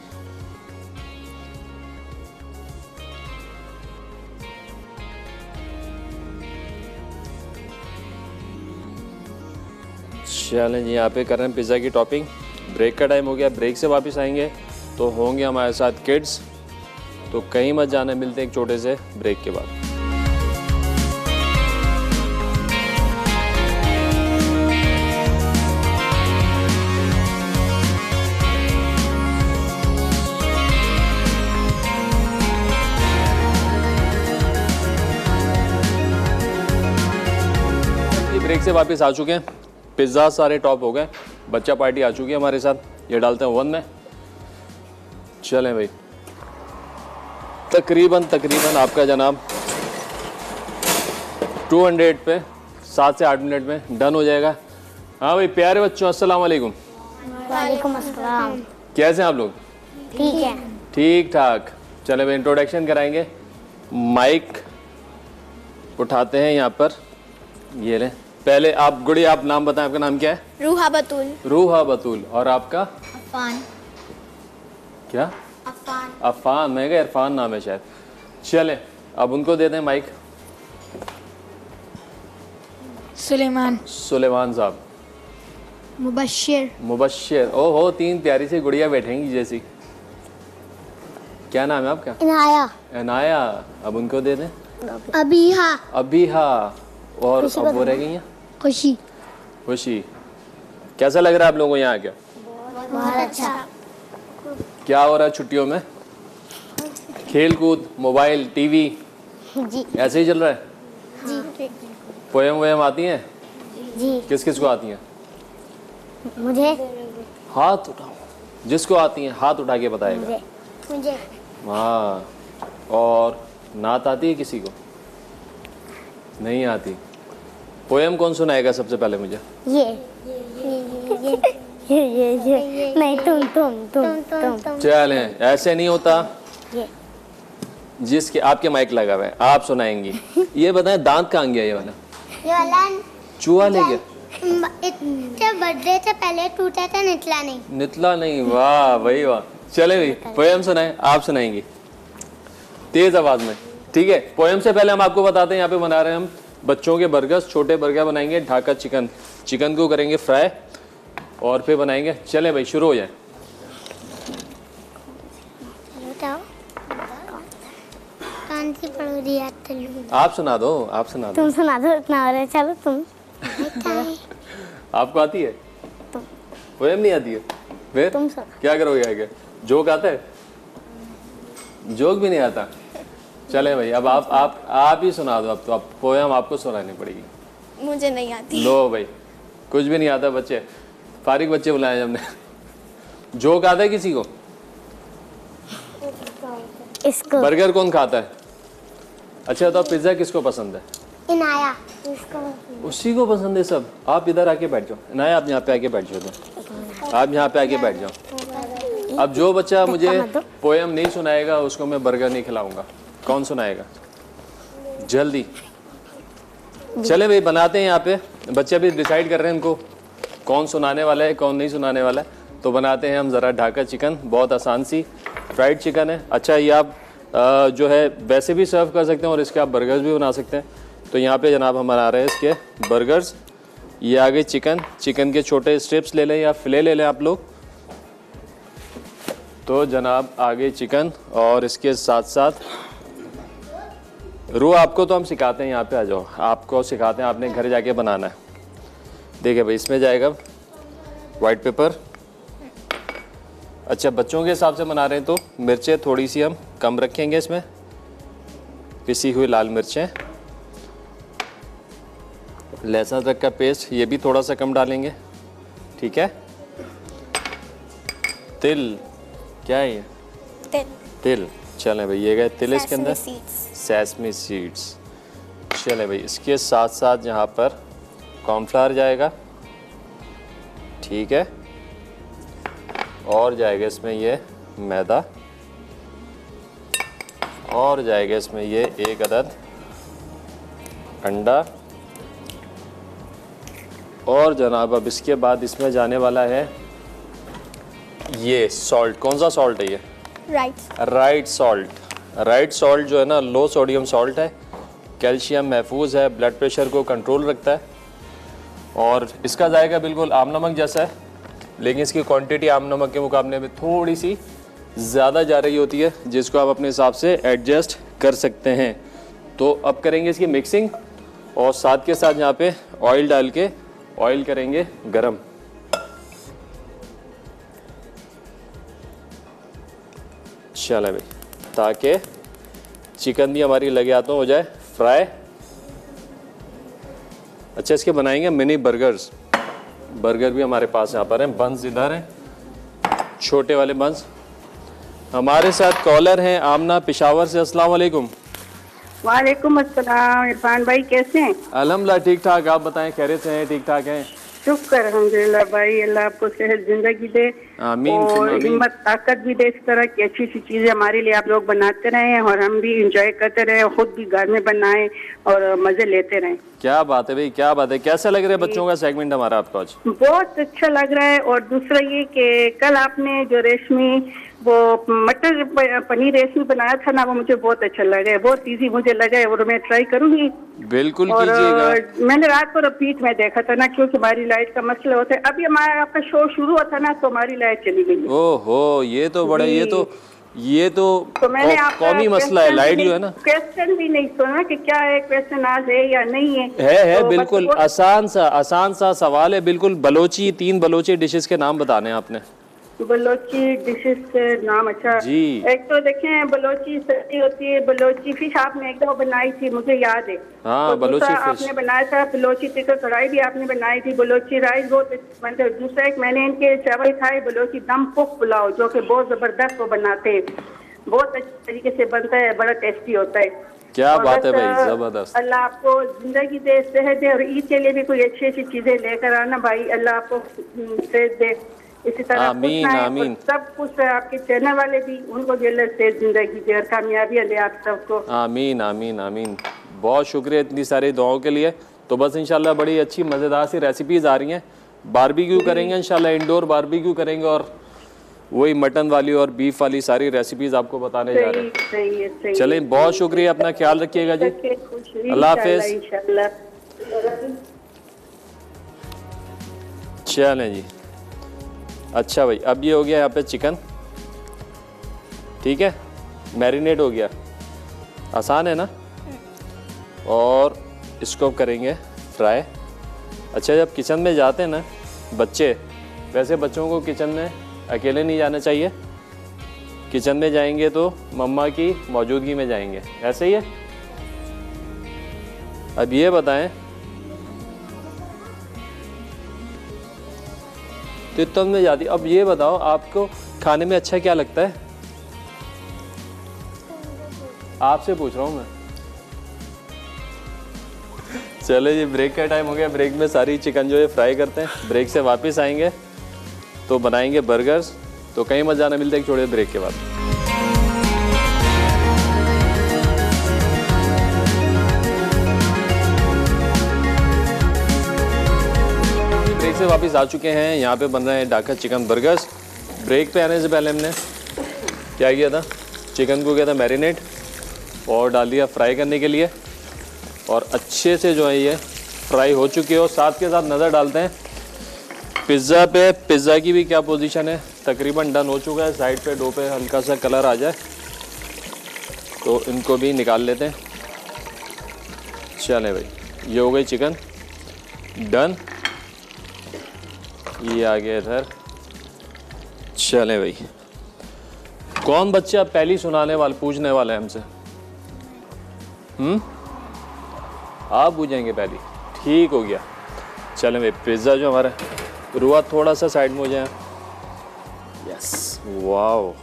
चलें जी, यहाँ पे कर रहे हैं पिज़्ज़ा की टॉपिंग। ब्रेक का टाइम हो गया, ब्रेक से वापस आएंगे तो होंगे हमारे साथ किड्स। तो कहीं मत जाना, मिलते हैं एक छोटे से ब्रेक के बाद। ब्रेक से वापस आ चुके हैं, पिज़्ज़ा सारे टॉप हो गए, बच्चा पार्टी आ चुकी है हमारे साथ। ये डालते हैं ओवन में। चलें भाई, तकरीबन आपका जनाब 200 पे 7 से 8 मिनट में डन हो जाएगा। हाँ भाई प्यारे बच्चों, अस्सलाम वालेकुम। वालेकुम अस्सलाम। कैसे हैं आप लोग? ठीक है। ठीक ठाक। चले भाई, इंट्रोडक्शन कराएंगे। माइक उठाते हैं यहाँ पर, ये लें। पहले आप गुड़ी, आप नाम बताएं, आपका नाम क्या है? रूहा बतूल। रूहा बतूल। और आपका? अफान। क्या? अफान। अफान। मैं क्या, इरफान नाम है शायद। चले अब उनको दे दें माइक। सुलेमान। सुलेमान साहब। मुबश्शिर। मुबश्शिर। ओहो, 3 प्यारी सी गुड़िया बैठेंगी जैसी। क्या नाम है आपका? इनाया। इनाया। अब उनको दे दें। अबीहा। अबीहा। और अब वो रह गई हैं? खुशी। खुशी। कैसा लग रहा है आप लोगों को यहाँ आके? बहुत अच्छा। क्या हो रहा है छुट्टियों में? खेल कूद, मोबाइल, टीवी, जी ऐसे ही चल रहा है? जी पोएम वोएम आती हैं? जी। किस किस को आती हैं? मुझे। हाथ उठाओ, जिसको आती हैं हाथ उठा के बताएगा। मुझे। हाँ। और नात आती है किसी को? नहीं आती। पोएम कौन सुनाएगा सबसे पहले मुझे? ये नहीं, तुम। चलें, ऐसे नहीं होता। ये जिसके आपके माइक लगा हुआ है आप सुनाएंगी। ये बताएं, दांत कहाँ गया ये वाला? ये वाला चूहा ले गया? इतने बर्थडे से पहले टूटा था, निकला नहीं। नितला नहीं। वाह भाई वाह। चले भाई, पोएम सुनाएं। आप सुनाएंगी तेज आवाज में, ठीक है? पोएम से पहले हम आपको बताते हैं, यहाँ पे बना रहे हैं हम बच्चों के बर्गर्स। छोटे बर्गर बनाएंगे, ढाका चिकन। चिकन को करेंगे फ्राई और फिर बनाएंगे। चले भाई, शुरू हो जाए। कौन सी पढ़ रही है? आप सुना दो, आप सुना दो। तुम सुना दो, इतना हो रहा है। चलो तुम। आपको आती है? पोएम नहीं आती है? फिर तुम सुना। क्या करोगे आगे? जोक आता है? जोक भी नहीं आता। चले भाई, अब आप ही सुना दो। अब तो आप पोएम आपको सुनानी पड़ेगी। मुझे नहीं आती। लो भाई, कुछ भी नहीं आता। बच्चे फारिग बच्चे बुलाए हमने। जोक आता है किसी को? इसको। बर्गर कौन खाता है? अच्छा तो पिज्जा किसको पसंद है? इनाया। उसी को पसंद है सब। आप इधर आके बैठ जाओ। इनाया आप यहाँ पे आके बैठ जाओ। तो आप यहाँ पे आके बैठ जाओ। अब जो बच्चा मुझे पोएम नहीं सुनाएगा उसको मैं बर्गर नहीं खिलाऊंगा। कौन सुनाएगा? जल्दी। चले भाई, बनाते हैं। यहाँ पे बच्चे अभी डिसाइड कर रहे हैं इनको कौन सुनाने वाला है कौन नहीं सुनाने वाला है। तो बनाते हैं हम ज़रा ढाका चिकन। बहुत आसान सी फ्राइड चिकन है। अच्छा, ये आप जो है वैसे भी सर्व कर सकते हैं और इसके आप बर्गर्स भी बना सकते हैं। तो यहाँ पे जनाब हम बना रहे हैं इसके बर्गर्स। ये आ गए चिकन। चिकन के छोटे स्ट्रिप्स ले लें या फिले ले लें आप लोग। तो जनाब आ गए चिकन और इसके साथ साथ रू। आपको तो हम सिखाते हैं, यहाँ पे आ जाओ। आपको सिखाते हैं, आपने घर जाके बनाना है। देखिए भाई, इसमें जाएगा वाइट पेपर। अच्छा, बच्चों के हिसाब से बना रहे हैं तो मिर्चें थोड़ी सी हम कम रखेंगे इसमें। पिसी हुई लाल मिर्चें, लहसुन अदरक का पेस्ट ये भी थोड़ा सा कम डालेंगे, ठीक है? तिल, क्या है ये? तिल। चलें भाई, ये गए तिल इसके अंदर। Sesame seeds. चलें भाई, इसके साथ साथ यहाँ पर कॉर्नफ्लावर जाएगा, ठीक है? और जाएगा इसमें ये मैदा, और जाएगा इसमें ये 1 अदद अंडा। और जनाब अब इसके बाद इसमें जाने वाला है ये सॉल्ट, कौन सा सॉल्ट है ये? Right salt. राइट सॉल्ट जो है ना लो सोडियम सॉल्ट है, कैल्शियम महफूज है, ब्लड प्रेशर को कंट्रोल रखता है और इसका जायका बिल्कुल आम नमक जैसा है, लेकिन इसकी क्वांटिटी आम नमक के मुकाबले में थोड़ी सी ज़्यादा जा रही होती है, जिसको आप अपने हिसाब से एडजस्ट कर सकते हैं। तो अब करेंगे इसकी मिक्सिंग और साथ के साथ यहाँ पे ऑयल डाल के ऑयल करेंगे गरम। चलो भाई, ताकि चिकन भी हमारी लगे हाथों हो जाए फ्राई। अच्छा, इसके बनाएंगे मिनी बर्गर्स। बर्गर भी हमारे पास यहाँ पर हैं, बंस इधर हैं, छोटे वाले बंस। हमारे साथ कॉलर हैं आमना पेशावर से। अस्सलाम वालेकुम। वालेकुम अस्सलाम। इरफान भाई कैसे हैं? अल्हम्दुलिल्लाह ठीक ठाक, आप बताएं खैरियत से हैं? ठीक ठाक हैं, शुक्र अल्हम्दुलिल्लाह भाई। अल्लाह आपको सेहत जिंदगी दे आमीन और आमीन। हिम्मत ताकत भी दे, इस तरह की अच्छी अच्छी चीजें हमारे लिए आप लोग बनाते रहें और हम भी इंजॉय करते रहें, खुद भी घर में बनाएं और मजे लेते रहें। क्या बात है भाई, क्या बात है। कैसा लग रहा है बच्चों का सेगमेंट हमारा आपको आज? बहुत अच्छा लग रहा है। और दूसरा ये कि कल आपने जो रेशमी वो मटर पनीर रेशमी बनाया था ना, वो मुझे बहुत अच्छा लगा है, बहुत इजी मुझे लगा है और मैं ट्राई करूंगी। बिल्कुल और कीजिएगा। मैंने रात को रिपीट में देखा था ना, क्योंकि हमारी लाइट का मसला होता है। अभी हमारा आपका शो शुरू हुआ था ना, तो हमारी लाइट चली गई। ओहो, ये तो बड़ा, ये तो मैंने कौमी मसला है, लाइट जो है ना। क्वेश्चन भी नहीं सुना कि क्या है, क्वेश्चन आज है या नहीं है। है तो बिल्कुल आसान सा सवाल है। बिल्कुल बलोची, 3 बलोची डिशेस के नाम बताने हैं आपने। बलोची डिशेस के नाम? अच्छा जी। एक तो देखें बलोची सब्जी होती है, बलोची फिश आपने एक दफा बनाई थी मुझे याद है। हाँ, तो बलोची दूसरा फिश आपने बनाया था बलोची टिक्का कढ़ाई भी आपने बनाई थी, बलोची राइस बहुत मतलब। दूसरा एक मैंने इनके चावल खाए बलोची दम पुख पुलाव, जो कि बहुत जबरदस्त वो बनाते हैं, बहुत अच्छे तरीके से बनता है, बड़ा टेस्टी होता है। क्या बात है भाई, जबरदस्त। अल्लाह आपको जिंदगी दे, सेहत दे और ईद के लिए भी कोई अच्छी अच्छी चीजें लेकर आना भाई। अल्लाह आपको सेहत दे, इसी तरह आमीन आमीन। सब कुछ आपके चैनल वाले भी, उनको भी अल्लाह से जिंदगी दे और कामयाबियां दे आप सबको। आमीन आमीन आमीन। बहुत शुक्रिया इतनी सारी दुआओं के लिए। तो बस इंशाल्लाह बड़ी अच्छी मज़ेदार सी रेसिपीज़ आ रही हैं। बारबेक्यू करेंगे इंशाल्लाह, इंडोर बारबेक्यू करेंगे और वही मटन वाली और बीफ वाली सारी रेसिपीज़ आपको बताने जा रहे हैं। सही है। चलें, बहुत शुक्रिया, अपना ख्याल रखिएगा जी। अल्लाह हाफिज़। चलें जी। अच्छा भाई, अब ये हो गया यहाँ पे चिकन, ठीक है, मैरिनेट हो गया, आसान है ना। और इसको करेंगे फ्राई। अच्छा, जब किचन में जाते हैं ना बच्चे, वैसे बच्चों को किचन में अकेले नहीं जाना चाहिए, किचन में जाएंगे तो मम्मा की मौजूदगी में जाएंगे, ऐसे ही है। अब ये बताएं, तो में जाती। अब ये बताओ, आपको खाने में अच्छा क्या लगता है? आपसे पूछ रहा हूँ मैं। चलो जी, ब्रेक का टाइम हो गया। ब्रेक में सारी चिकन जो है फ्राई करते हैं। ब्रेक से वापस आएंगे तो बनाएंगे बर्गर्स। तो कहीं मत जाना, मिलते हैं थोड़े ब्रेक के बाद। ब्रेक से वापस आ चुके हैं। यहाँ पे बन रहे हैं ढाका चिकन बर्गर्स। ब्रेक पे आने से पहले हमने क्या किया था, चिकन को किया था मैरिनेट और डाल दिया फ्राई करने के लिए। और अच्छे से जो है ये फ्राई हो चुके हो। साथ के साथ नज़र डालते हैं पिज़्ज़ा पे। पिज़्ज़ा की भी क्या पोजीशन है, तकरीबन डन हो चुका है। साइड पे डो पे हल्का सा कलर आ जाए तो इनको भी निकाल लेते हैं। चलें भाई, ये हो गई चिकन डन। ये आ गया इधर। चलें भाई, कौन बच्चे अब पहली सुनाने वाले पूछने वाले हैं हमसे? आप पूछेंगे पहली, ठीक हो गया। चलें भाई, पिज़्ज़ा जो हमारा रुआ थोड़ा सा साइड में हो जाए। Yes, wow.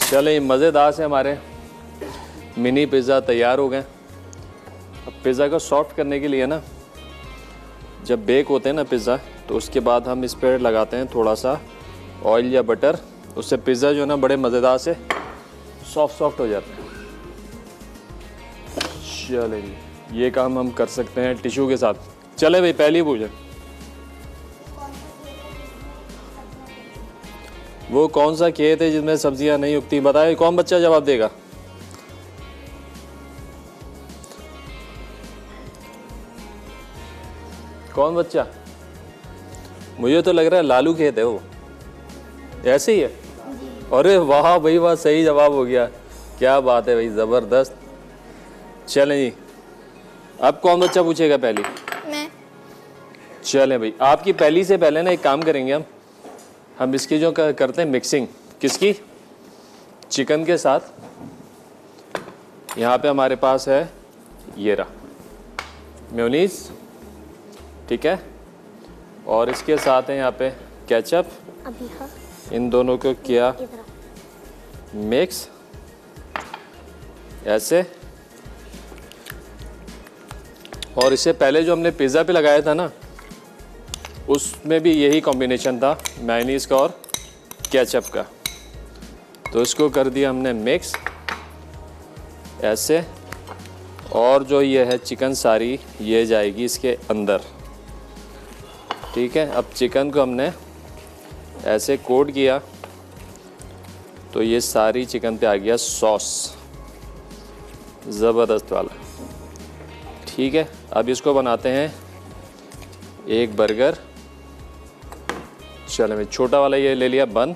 चलें, मज़ेदार से हमारे मिनी पिज़्ज़ा तैयार हो गए। अब पिज़्ज़ा को सॉफ्ट करने के लिए ना, जब बेक होते हैं ना पिज़्ज़ा, तो उसके बाद हम इस पर लगाते हैं थोड़ा सा ऑयल या बटर। उससे पिज़्ज़ा जो है ना बड़े मज़ेदार से सॉफ्ट हो जाते हैं। चलें जी, ये काम हम कर सकते हैं टिश्यू के साथ। चले भाई, पहली पूछे। वो कौन सा खेत है जिसमें सब्जियां नहीं उगती? बताए कौन बच्चा जवाब देगा? कौन बच्चा? मुझे तो लग रहा है लालू खेत है वो। ऐसे ही है? अरे वाह भाई वाह, सही जवाब हो गया। क्या बात है भाई, जबरदस्त। चलें जी, अब कौन बच्चा पूछेगा पहली? मैं। चलें भाई, आपकी पहली से पहले ना एक काम करेंगे हम इसकी जो करते हैं मिक्सिंग। किसकी? चिकन के साथ। यहाँ पे हमारे पास है ये रहा मेयोनीज, ठीक है, और इसके साथ है यहाँ पे केचप। इन दोनों को किया मिक्स ऐसे। और इससे पहले जो हमने पिज़्ज़ा पे लगाया था ना, उसमें भी यही कॉम्बिनेशन था, मेयोनीज का और केचप का। तो इसको कर दिया हमने मिक्स ऐसे। और जो ये है चिकन सारी, ये जाएगी इसके अंदर, ठीक है। अब चिकन को हमने ऐसे कोट किया तो ये सारी चिकन पे आ गया सॉस, ज़बरदस्त वाला, ठीक है। अब इसको बनाते हैं एक बर्गर। चलो मैं छोटा वाला ये ले लिया बन,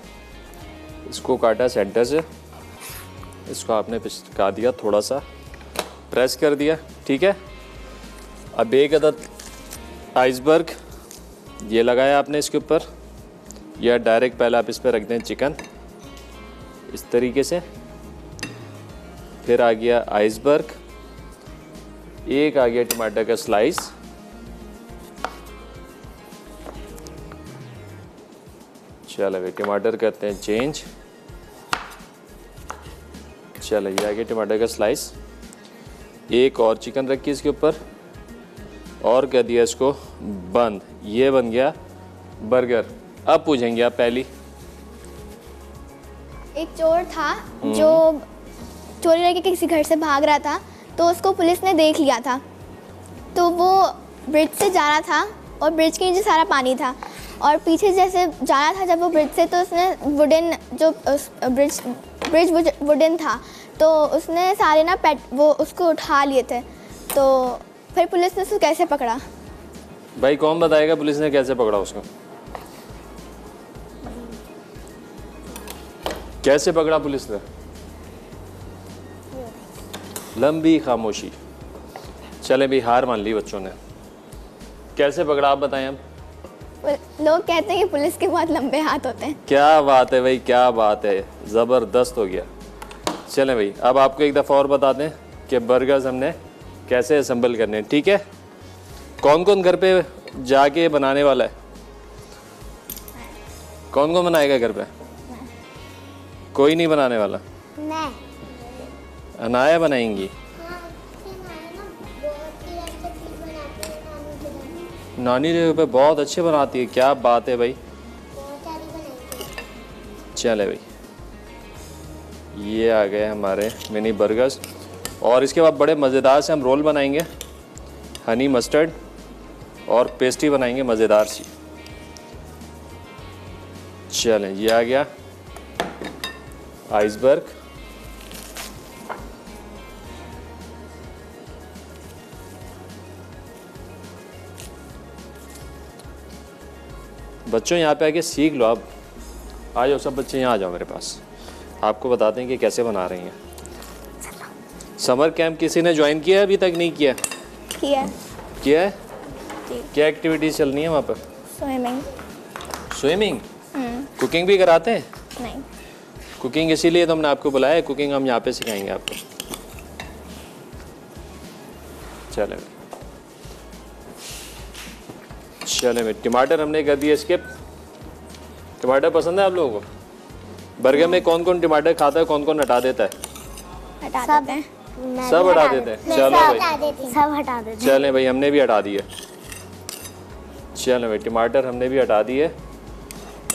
इसको काटा सेंटर से, इसको आपने पिचका दिया, थोड़ा सा प्रेस कर दिया, ठीक है। अब एक अदद आइसबर्ग ये लगाया आपने इसके ऊपर, या डायरेक्ट पहले आप इस पर रख दें चिकन इस तरीके से। फिर आ गया आइसबर्ग, एक आ गया टमाटर का स्लाइस, चलो भाई टमाटर करते हैं चेंज। चलो ये आ गया टमाटर का स्लाइस। एक और चिकन रखी इसके ऊपर और कह दिया इसको बंद। ये बन गया बर्गर। अब पूछेंगे आप पहली। एक चोर था जो चोरी करके किसी घर से भाग रहा था, तो उसको पुलिस ने देख लिया था। तो वो ब्रिज से जा रहा था और ब्रिज के नीचे सारा पानी था, और पीछे जैसे जा रहा था जब वो ब्रिज से, तो उसने वुडन जो ब्रिज वुडन था, तो उसने सारे ना वो उसको उठा लिए थे। तो फिर पुलिस ने उसको कैसे पकड़ा? भाई कौन बताएगा पुलिस ने कैसे पकड़ा उसको? कैसे पकड़ा पुलिस ने? लंबी खामोशी। चले भी हार मान ली बच्चों ने। कैसे पकड़ा आप बताएं। हम लोग कहते हैं कि पुलिस के बहुत लंबे हाथ होते हैं। क्या बात है भाई, क्या बात है, ज़बरदस्त हो गया। चलें भाई, अब आपको एक दफ़ा और बता दें कि बर्गर्स हमने कैसे असेंबल करने हैं, ठीक है। कौन कौन घर पे जाके बनाने वाला है? कौन कौन बनाएगा घर पे? कोई नहीं बनाने वाला? मैं। अनाया बनाएंगी? नानी जो पे बहुत अच्छे बनाती है। क्या बात है भाई। चले भाई, ये आ गए हमारे मिनी बर्गर्स। और इसके बाद बड़े मज़ेदार से हम रोल बनाएंगे, हनी मस्टर्ड, और पेस्ट्री बनाएंगे मज़ेदार सी। चलें, ये आ गया आइसबर्ग। बच्चों यहाँ पे आके सीख लो। आप आ जाओ, सब बच्चे यहाँ आ जाओ मेरे पास, आपको बताते हैं कि कैसे बना रही हैं। समर कैंप किसी ने ज्वाइन किया है अभी तक? नहीं किया? किया है। क्या एक्टिविटीज चल रही है वहाँ पर? स्विमिंग। कुकिंग भी कराते हैं? नहीं। कुकिंग इसीलिए तो हमने आपको बुलाया है, कुकिंग हम यहाँ पे सिखाएंगे आपको। चले भाई, टमाटर हमने कर दिया स्किप। टमाटर पसंद है आप लोगों को? बर्गर में कौन कौन टमाटर खाता है, कौन कौन हटा देता है? हटा देते हैं। सब हटा देते हैं। चलो भाई, सब हटा देते। चलें भाई, हमने भी हटा दिए। चलो भाई, टमाटर हमने भी हटा दिए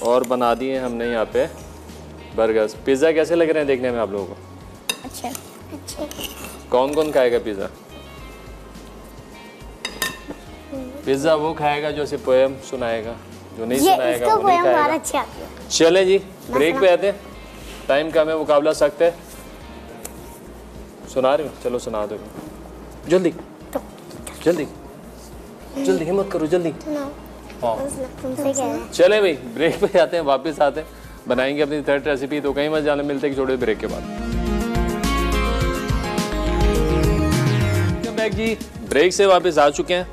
और बना दिए हमने यहाँ पे बर्गर्स। पिज़्ज़ा कैसे लग रहे हैं देखने में आप लोगों को? अच्छे। कौन कौन खाएगा पिज़्ज़ा? वो खाएगा जो सिर्फ पोएम सुनाएगा, जो नहीं सुनाएगा वो नहीं खाएगा। चले जी, ब्रेक पे आते हैं, टाइम कम है, मुकाबला सख्त है। सुना रही हूँ, चलो सुना दो जल्दी जल्दी जल्दी, हिम्मत करो जल्दी। हाँ चले भाई, ब्रेक पे आते हैं, वापस आते हैं, बनाएंगे अपनी थर्ड रेसिपी। तो कहीं मत जाना, मिलते हैं छोटे ब्रेक के बाद। बैक जी, ब्रेक से वापस आ चुके हैं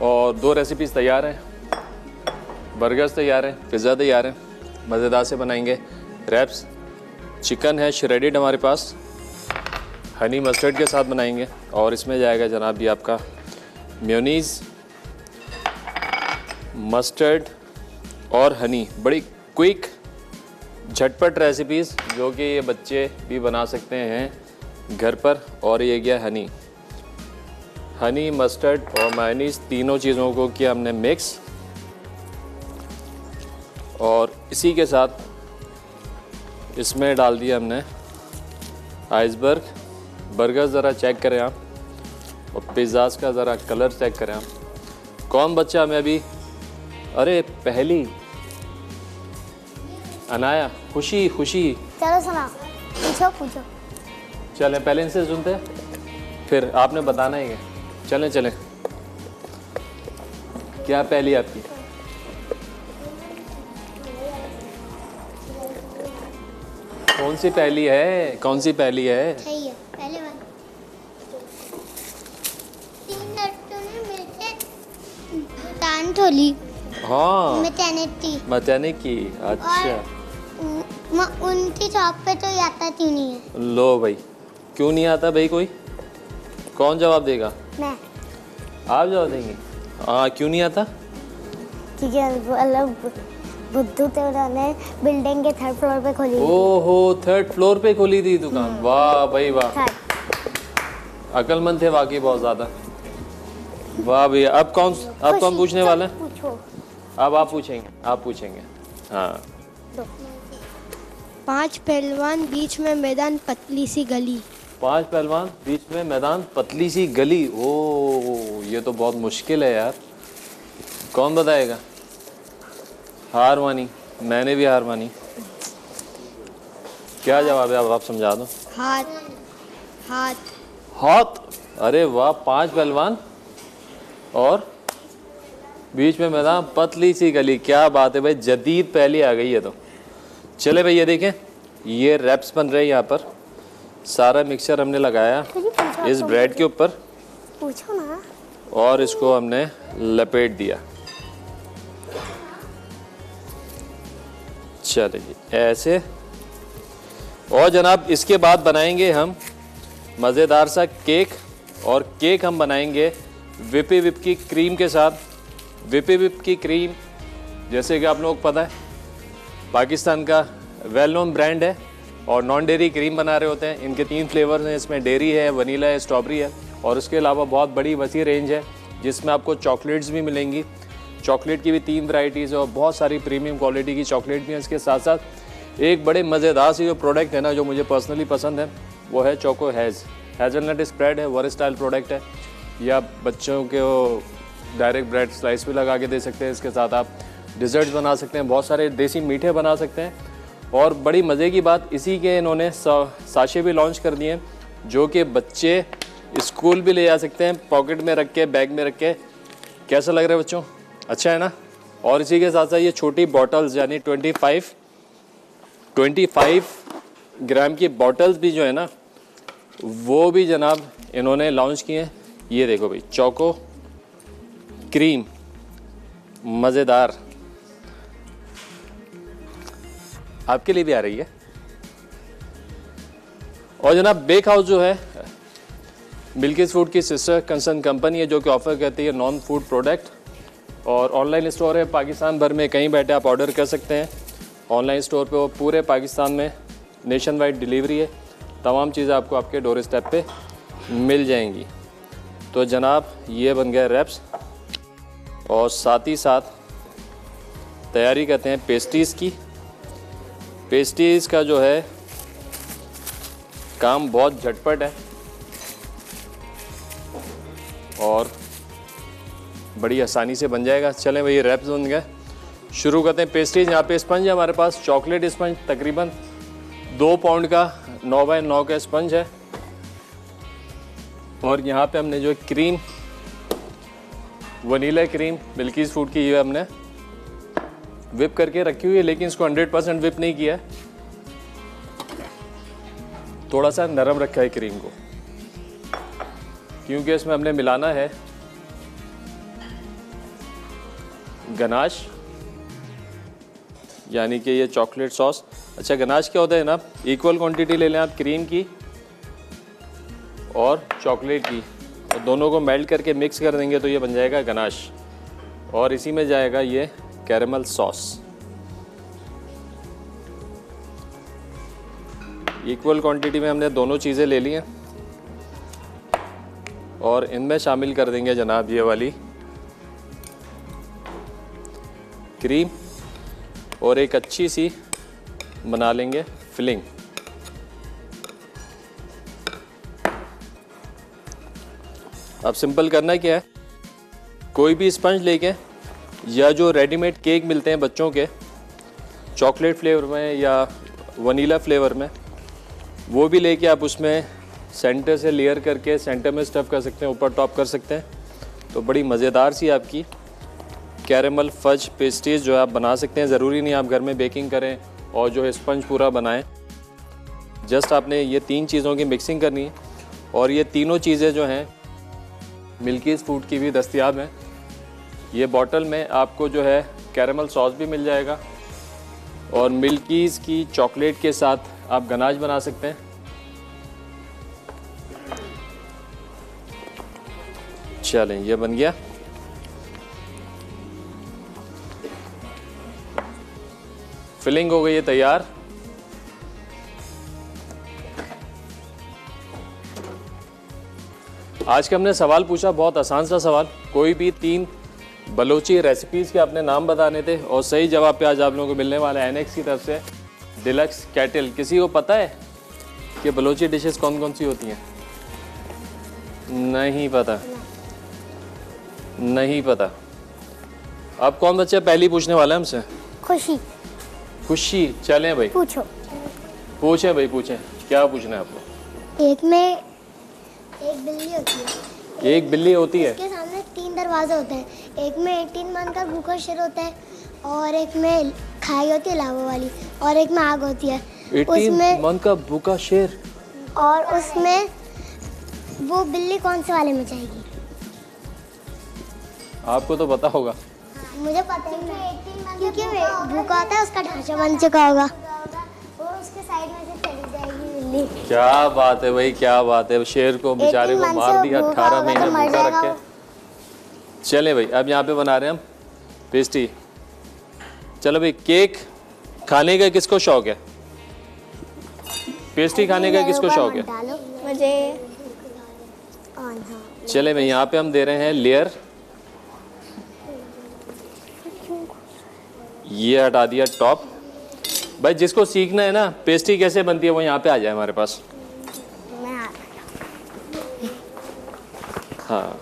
और 2 रेसिपीज तैयार हैं। बर्गर्स तैयार हैं, पिज़्ज़ा तैयार है, मज़ेदार से बनाएंगे। रैप्स, चिकन है श्रेडिड हमारे पास, हनी मस्टर्ड के साथ बनाएंगे। और इसमें जाएगा जनाब ये आपका मेयोनीज़, मस्टर्ड और हनी। बड़ी क्विक झटपट रेसिपीज़ जो कि ये बच्चे भी बना सकते हैं घर पर। और ये गया हनी मस्टर्ड और मेयोनीज़, तीनों चीज़ों को किया हमने मिक्स। और इसी के साथ इसमें डाल दिया हमने आइसबर्ग। बर्गर ज़रा चेक करें आप, और पिज़्ज़ाज़ का ज़रा कलर चेक करें आप। कौन बच्चा हमें अभी, अरे पहली अनाया, खुशी खुशी, चलो सुना, पूछो। चलें पहले इनसे सुनते हैं, फिर आपने बताना ही है। चलें क्या पहली आपकी? कौन सी पहली है? सही है, पहले वाली। 3 लड़कों ने मिलकर दान खोली। हाँ, मैकेनिक की। अच्छा, उनकी शॉप पे तो आता क्यों नहीं है? लो भाई, क्यों नहीं आता भाई? कोई कौन जवाब देगा? मैं। आप जवाब देंगे? हाँ, क्यों नहीं आता? ठीक है, बुद्धू थे, उन्होंने बिल्डिंग के 3rd फ्लोर पे खोली। ओहो, 3rd फ्लोर पे खोली थी दुकान। वाह भाई वाह, अक्लमंद थे वाकई बहुत ज़्यादा। वाह भैया। अब कौन पूछने वाला है? पूछो। अब आप पूछेंगे। हाँ। 5 पहलवान बीच में मैदान, पतली सी गली। 5 पहलवान बीच में मैदान, पतली सी गली। ओ, ये तो बहुत मुश्किल है यार। कौन बताएगा? हार मानी, मैंने भी हार मानी। क्या जवाब है? अब आप समझा दो। हाथ। अरे वाह, 5 पहलवान और बीच में मैदान, पतली सी गली। क्या बात है भाई, जदीद पहली आ गई है। तो चले भाई, ये देखें, ये रैप्स बन रहे हैं। यहाँ पर सारा मिक्सचर हमने लगाया इस ब्रेड के ऊपर, पूछो ना। और इसको हमने लपेट दिया। चलिए ऐसे। और जनाब इसके बाद बनाएंगे हम मज़ेदार सा केक। और केक हम बनाएंगे विपी विप की क्रीम के साथ। विपी विप की क्रीम जैसे कि आप लोगों को पता है पाकिस्तान का वेल नोन ब्रांड है, और नॉन डेयरी क्रीम बना रहे होते हैं। इनके 3 फ्लेवर्स हैं, इसमें डेयरी है, वनीला है, स्ट्रॉबेरी है। और उसके अलावा बहुत बड़ी वसी रेंज है जिसमें आपको चॉकलेट्स भी मिलेंगी। चॉकलेट की भी 3 वैरायटीज़ है और बहुत सारी प्रीमियम क्वालिटी की चॉकलेट भी है। इसके साथ साथ एक बड़े मज़ेदार सी जो प्रोडक्ट है ना, जो मुझे पर्सनली पसंद है, वो है चोको हेज़लनट स्प्रेड है। वर्सटाइल प्रोडक्ट है। या बच्चों के डायरेक्ट ब्रेड स्लाइस भी लगा के दे सकते हैं। इसके साथ आप डिज़र्ट्स बना सकते हैं, बहुत सारे देसी मीठे बना सकते हैं। और बड़ी मज़े की बात, इसी के इन्होंने साशे भी लॉन्च कर दिए हैं जो कि बच्चे स्कूल भी ले जा सकते हैं, पॉकेट में रख के, बैग में रख के। कैसा लग रहा है बच्चों? अच्छा है ना? और इसी के साथ साथ ये छोटी बॉटल्स, यानी 25 ग्राम की बॉटल्स भी जो है ना, वो भी जनाब इन्होंने लॉन्च किए हैं। ये देखो भाई, चोको क्रीम मज़ेदार आपके लिए भी आ रही है। और जनाब बेक हाउस जो है बिल्किस फूड की सिस्टर कंसर्न कंपनी है, जो कि ऑफर करती है नॉन फूड प्रोडक्ट। और ऑनलाइन स्टोर है पाकिस्तान भर में, कहीं बैठे आप ऑर्डर कर सकते हैं ऑनलाइन स्टोर पे। वो पूरे पाकिस्तान में नेशन वाइड डिलीवरी है। तमाम चीज़ें आपको आपके डोर स्टेप पे मिल जाएंगी। तो जनाब ये बन गया रैप्स, और साथ ही साथ तैयारी करते हैं पेस्ट्रीज़ की। पेस्ट्रीज़ का जो है काम बहुत झटपट है और बड़ी आसानी से बन जाएगा। चलें भाई, रैप्स बन गए शुरू करते हैं पेस्ट्रीज। यहाँ पे स्पंज है हमारे पास, चॉकलेट स्पंज, तकरीबन 2 पाउंड का 9 बाय 9 का स्पंज है। और यहाँ पे हमने जो क्रीम, वनीला क्रीम मिल्कीज़ फूड की, ये हमने विप करके रखी हुई है, लेकिन इसको 100% विप नहीं किया है, थोड़ा सा नरम रखा है क्रीम को, क्योंकि इसमें हमने मिलाना है गनाश, यानी कि ये चॉकलेट सॉस। अच्छा, गनाश क्या होता है ना, इक्वल क्वांटिटी ले लें आप क्रीम की और चॉकलेट की, और दोनों को मेल्ट करके मिक्स कर देंगे तो ये बन जाएगा गनाश, और इसी में जाएगा ये कैरेमल सॉस। इक्वल क्वांटिटी में हमने दोनों चीज़ें ले ली हैं और इनमें शामिल कर देंगे जनाब ये वाली क्रीम, और एक अच्छी सी बना लेंगे फिलिंग। अब सिंपल करना क्या है, कोई भी स्पंज लेके या जो रेडीमेड केक मिलते हैं बच्चों के चॉकलेट फ्लेवर में या वनीला फ्लेवर में, वो भी लेके आप उसमें सेंटर से लेयर करके सेंटर में स्टफ़ कर सकते हैं, ऊपर टॉप कर सकते हैं, तो बड़ी मज़ेदार सी आपकी कैरेमल फज पेस्ट्रीज जो आप बना सकते हैं। ज़रूरी नहीं आप घर में बेकिंग करें और जो है स्पंज पूरा बनाएं, जस्ट आपने ये 3 चीज़ों की मिक्सिंग करनी है। और ये तीनों चीज़ें जो हैं मिल्कीज़ फूड की भी दस्तयाब हैं। ये बॉटल में आपको जो है कैरेमल सॉस भी मिल जाएगा और मिल्कीज़ की चॉकलेट के साथ आप गनाश बना सकते हैं। चलें, ये बन गया। फिलिंग हो गई है तैयार। आज का हमने सवाल पूछा, बहुत आसान सा सवाल, कोई भी 3 बलोची रेसिपीज़ के अपने नाम बताने थे, और सही जवाब पे आज आप लोगों को मिलने वाला है एनेक्स की तरफ से डिलक्स कैटल। किसी को पता है कि बलोची डिशेस कौन कौन सी होती हैं? नहीं पता, नहीं पता। अब कौन बच्चा पहली पूछने वाला है हमसे? खुशी। खुशी, चलें भाई पूछो। पूछें भाई, पूछें, क्या पूछना है आपको? एक में एक बिल्ली होती है। एक बिल्ली होती है, उसके सामने 3 दरवाजे होते हैं। एक में 18 मंथ का भूखा शेर होता है, और एक में खाई होती है लावा वाली, और एक में आग होती है। 18 मंथ का भूखा शेर, और उसमें वो बिल्ली कौन से वाले में जाएगी? आपको तो पता होगा। मुझे पता ही नहीं, क्योंकि भूखा होता है, उसका ढांचा बन चुका होगा, वो उसके साइड में से चली जाएगी बिल्ली। क्या बात है भाई, क्या बात है। शेर को बेचारे को मार दिया, 18 महीने भूखा रख के। चले भाई, अब यहाँ पे बना रहे हैं हम पेस्ट्री। चलो भाई, केक खाने का किसको शौक है? पेस्ट्री खाने का किसको शौक है? मुझे। चले भाई, यहाँ पे हम दे रहे हैं लेयर, ये हटा दिया टॉप। भाई जिसको सीखना है ना पेस्ट्री कैसे बनती है, वो यहाँ पे आ जाए हमारे पास। हाँ,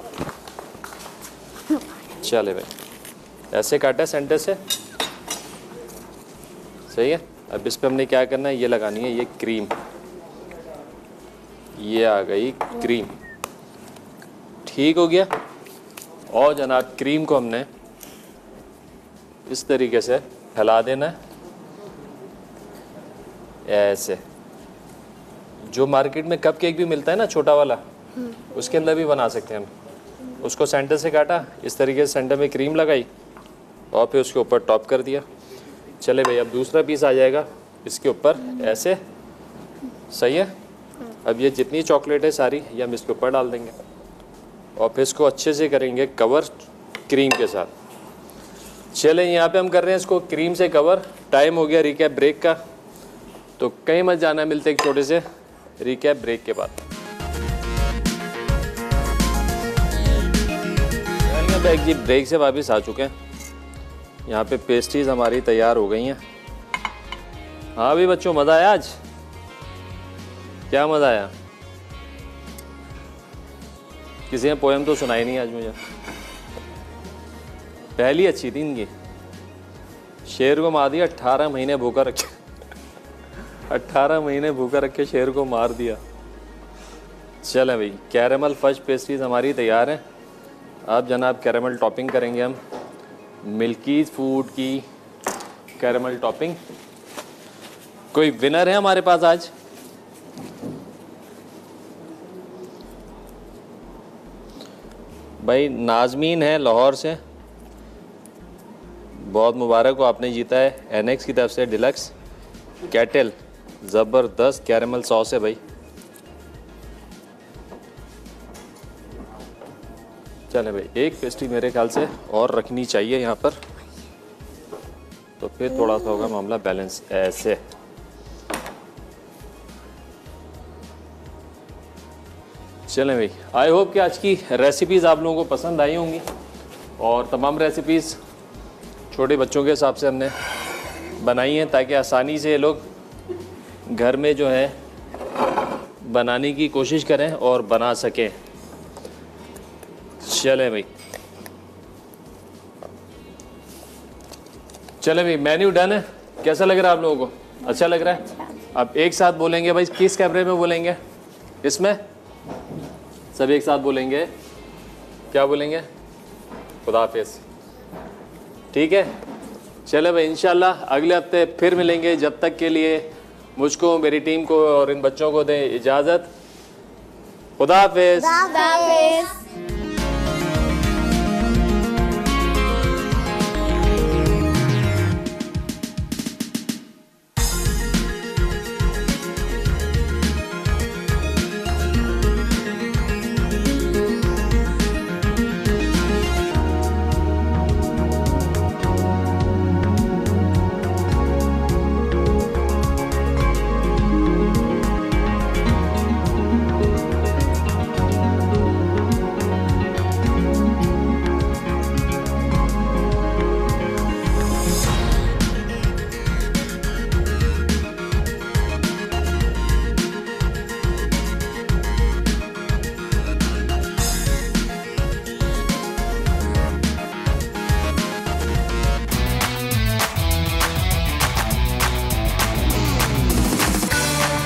चले भाई, ऐसे काटा सेंटर से, सही है। अब इस पे हमने क्या करना है, ये लगानी है ये क्रीम, ये आ गई क्रीम, ठीक हो गया। और जनाब क्रीम को हमने इस तरीके से फैला देना है, ऐसे। जो मार्केट में कप केक भी मिलता है ना छोटा वाला, उसके अंदर भी बना सकते हैं हम। उसको सेंटर से काटा, इस तरीके से सेंटर में क्रीम लगाई और फिर उसके ऊपर टॉप कर दिया। चले भाई, अब दूसरा पीस आ जाएगा इसके ऊपर, ऐसे, सही है। अब ये जितनी चॉकलेट है सारी ये हम इसके ऊपर डाल देंगे और फिर इसको अच्छे से करेंगे कवर क्रीम के साथ। चले, यहाँ पे हम कर रहे हैं इसको क्रीम से कवर। टाइम हो गया रिकैप ब्रेक का, तो कहीं मत जाना, मिलते एक छोटे से रिकैप ब्रेक के बाद। बैग जी ब्रेक से वापस आ चुके हैं। यहाँ पे पेस्ट्रीज हमारी तैयार हो गई हैं। हाँ भी बच्चों, मज़ा आया आज? क्या मज़ा आया? किसी ने पोएम तो सुनाई नहीं आज मुझे। पहली अच्छी थी इनकी, शेर को मार दिया, 18 महीने भूखा रखे 18 महीने भूखा रखे शेर को मार दिया। चलें भाई, कैरेमल फज पेस्ट्रीज हमारी तैयार हैं। अब जनाब कैरेमल टॉपिंग करेंगे हम, मिल्कीज़ फूड की कैरेमल टॉपिंग। कोई विनर है हमारे पास आज? भाई नाजमीन है लाहौर से, बहुत मुबारक हो, आपने जीता है एनएक्स की तरफ से डिलक्स कैटल ज़बरदस्त कैरेमल सॉस है भाई। चले भाई, एक पेस्ट्री मेरे ख्याल से और रखनी चाहिए यहाँ पर, तो फिर थोड़ा सा होगा मामला बैलेंस। ऐसे चलें भाई, आई होप कि आज की रेसिपीज़ आप लोगों को पसंद आई होंगी, और तमाम रेसिपीज़ छोटे बच्चों के हिसाब से हमने बनाई हैं ताकि आसानी से ये लोग घर में जो है बनाने की कोशिश करें और बना सकें। चलें भाई, चलें भाई, मेन्यू डन है। कैसा लग रहा है आप लोगों को? अच्छा लग रहा है? अब एक साथ बोलेंगे भाई, किस कैमरे में बोलेंगे? इसमें सब एक साथ बोलेंगे। क्या बोलेंगे? खुदा हाफिज़। ठीक है, चले भाई, इंशाल्लाह अगले हफ्ते फिर मिलेंगे। जब तक के लिए मुझको, मेरी टीम को और इन बच्चों को दें इजाज़त। खुदा हाफिज़।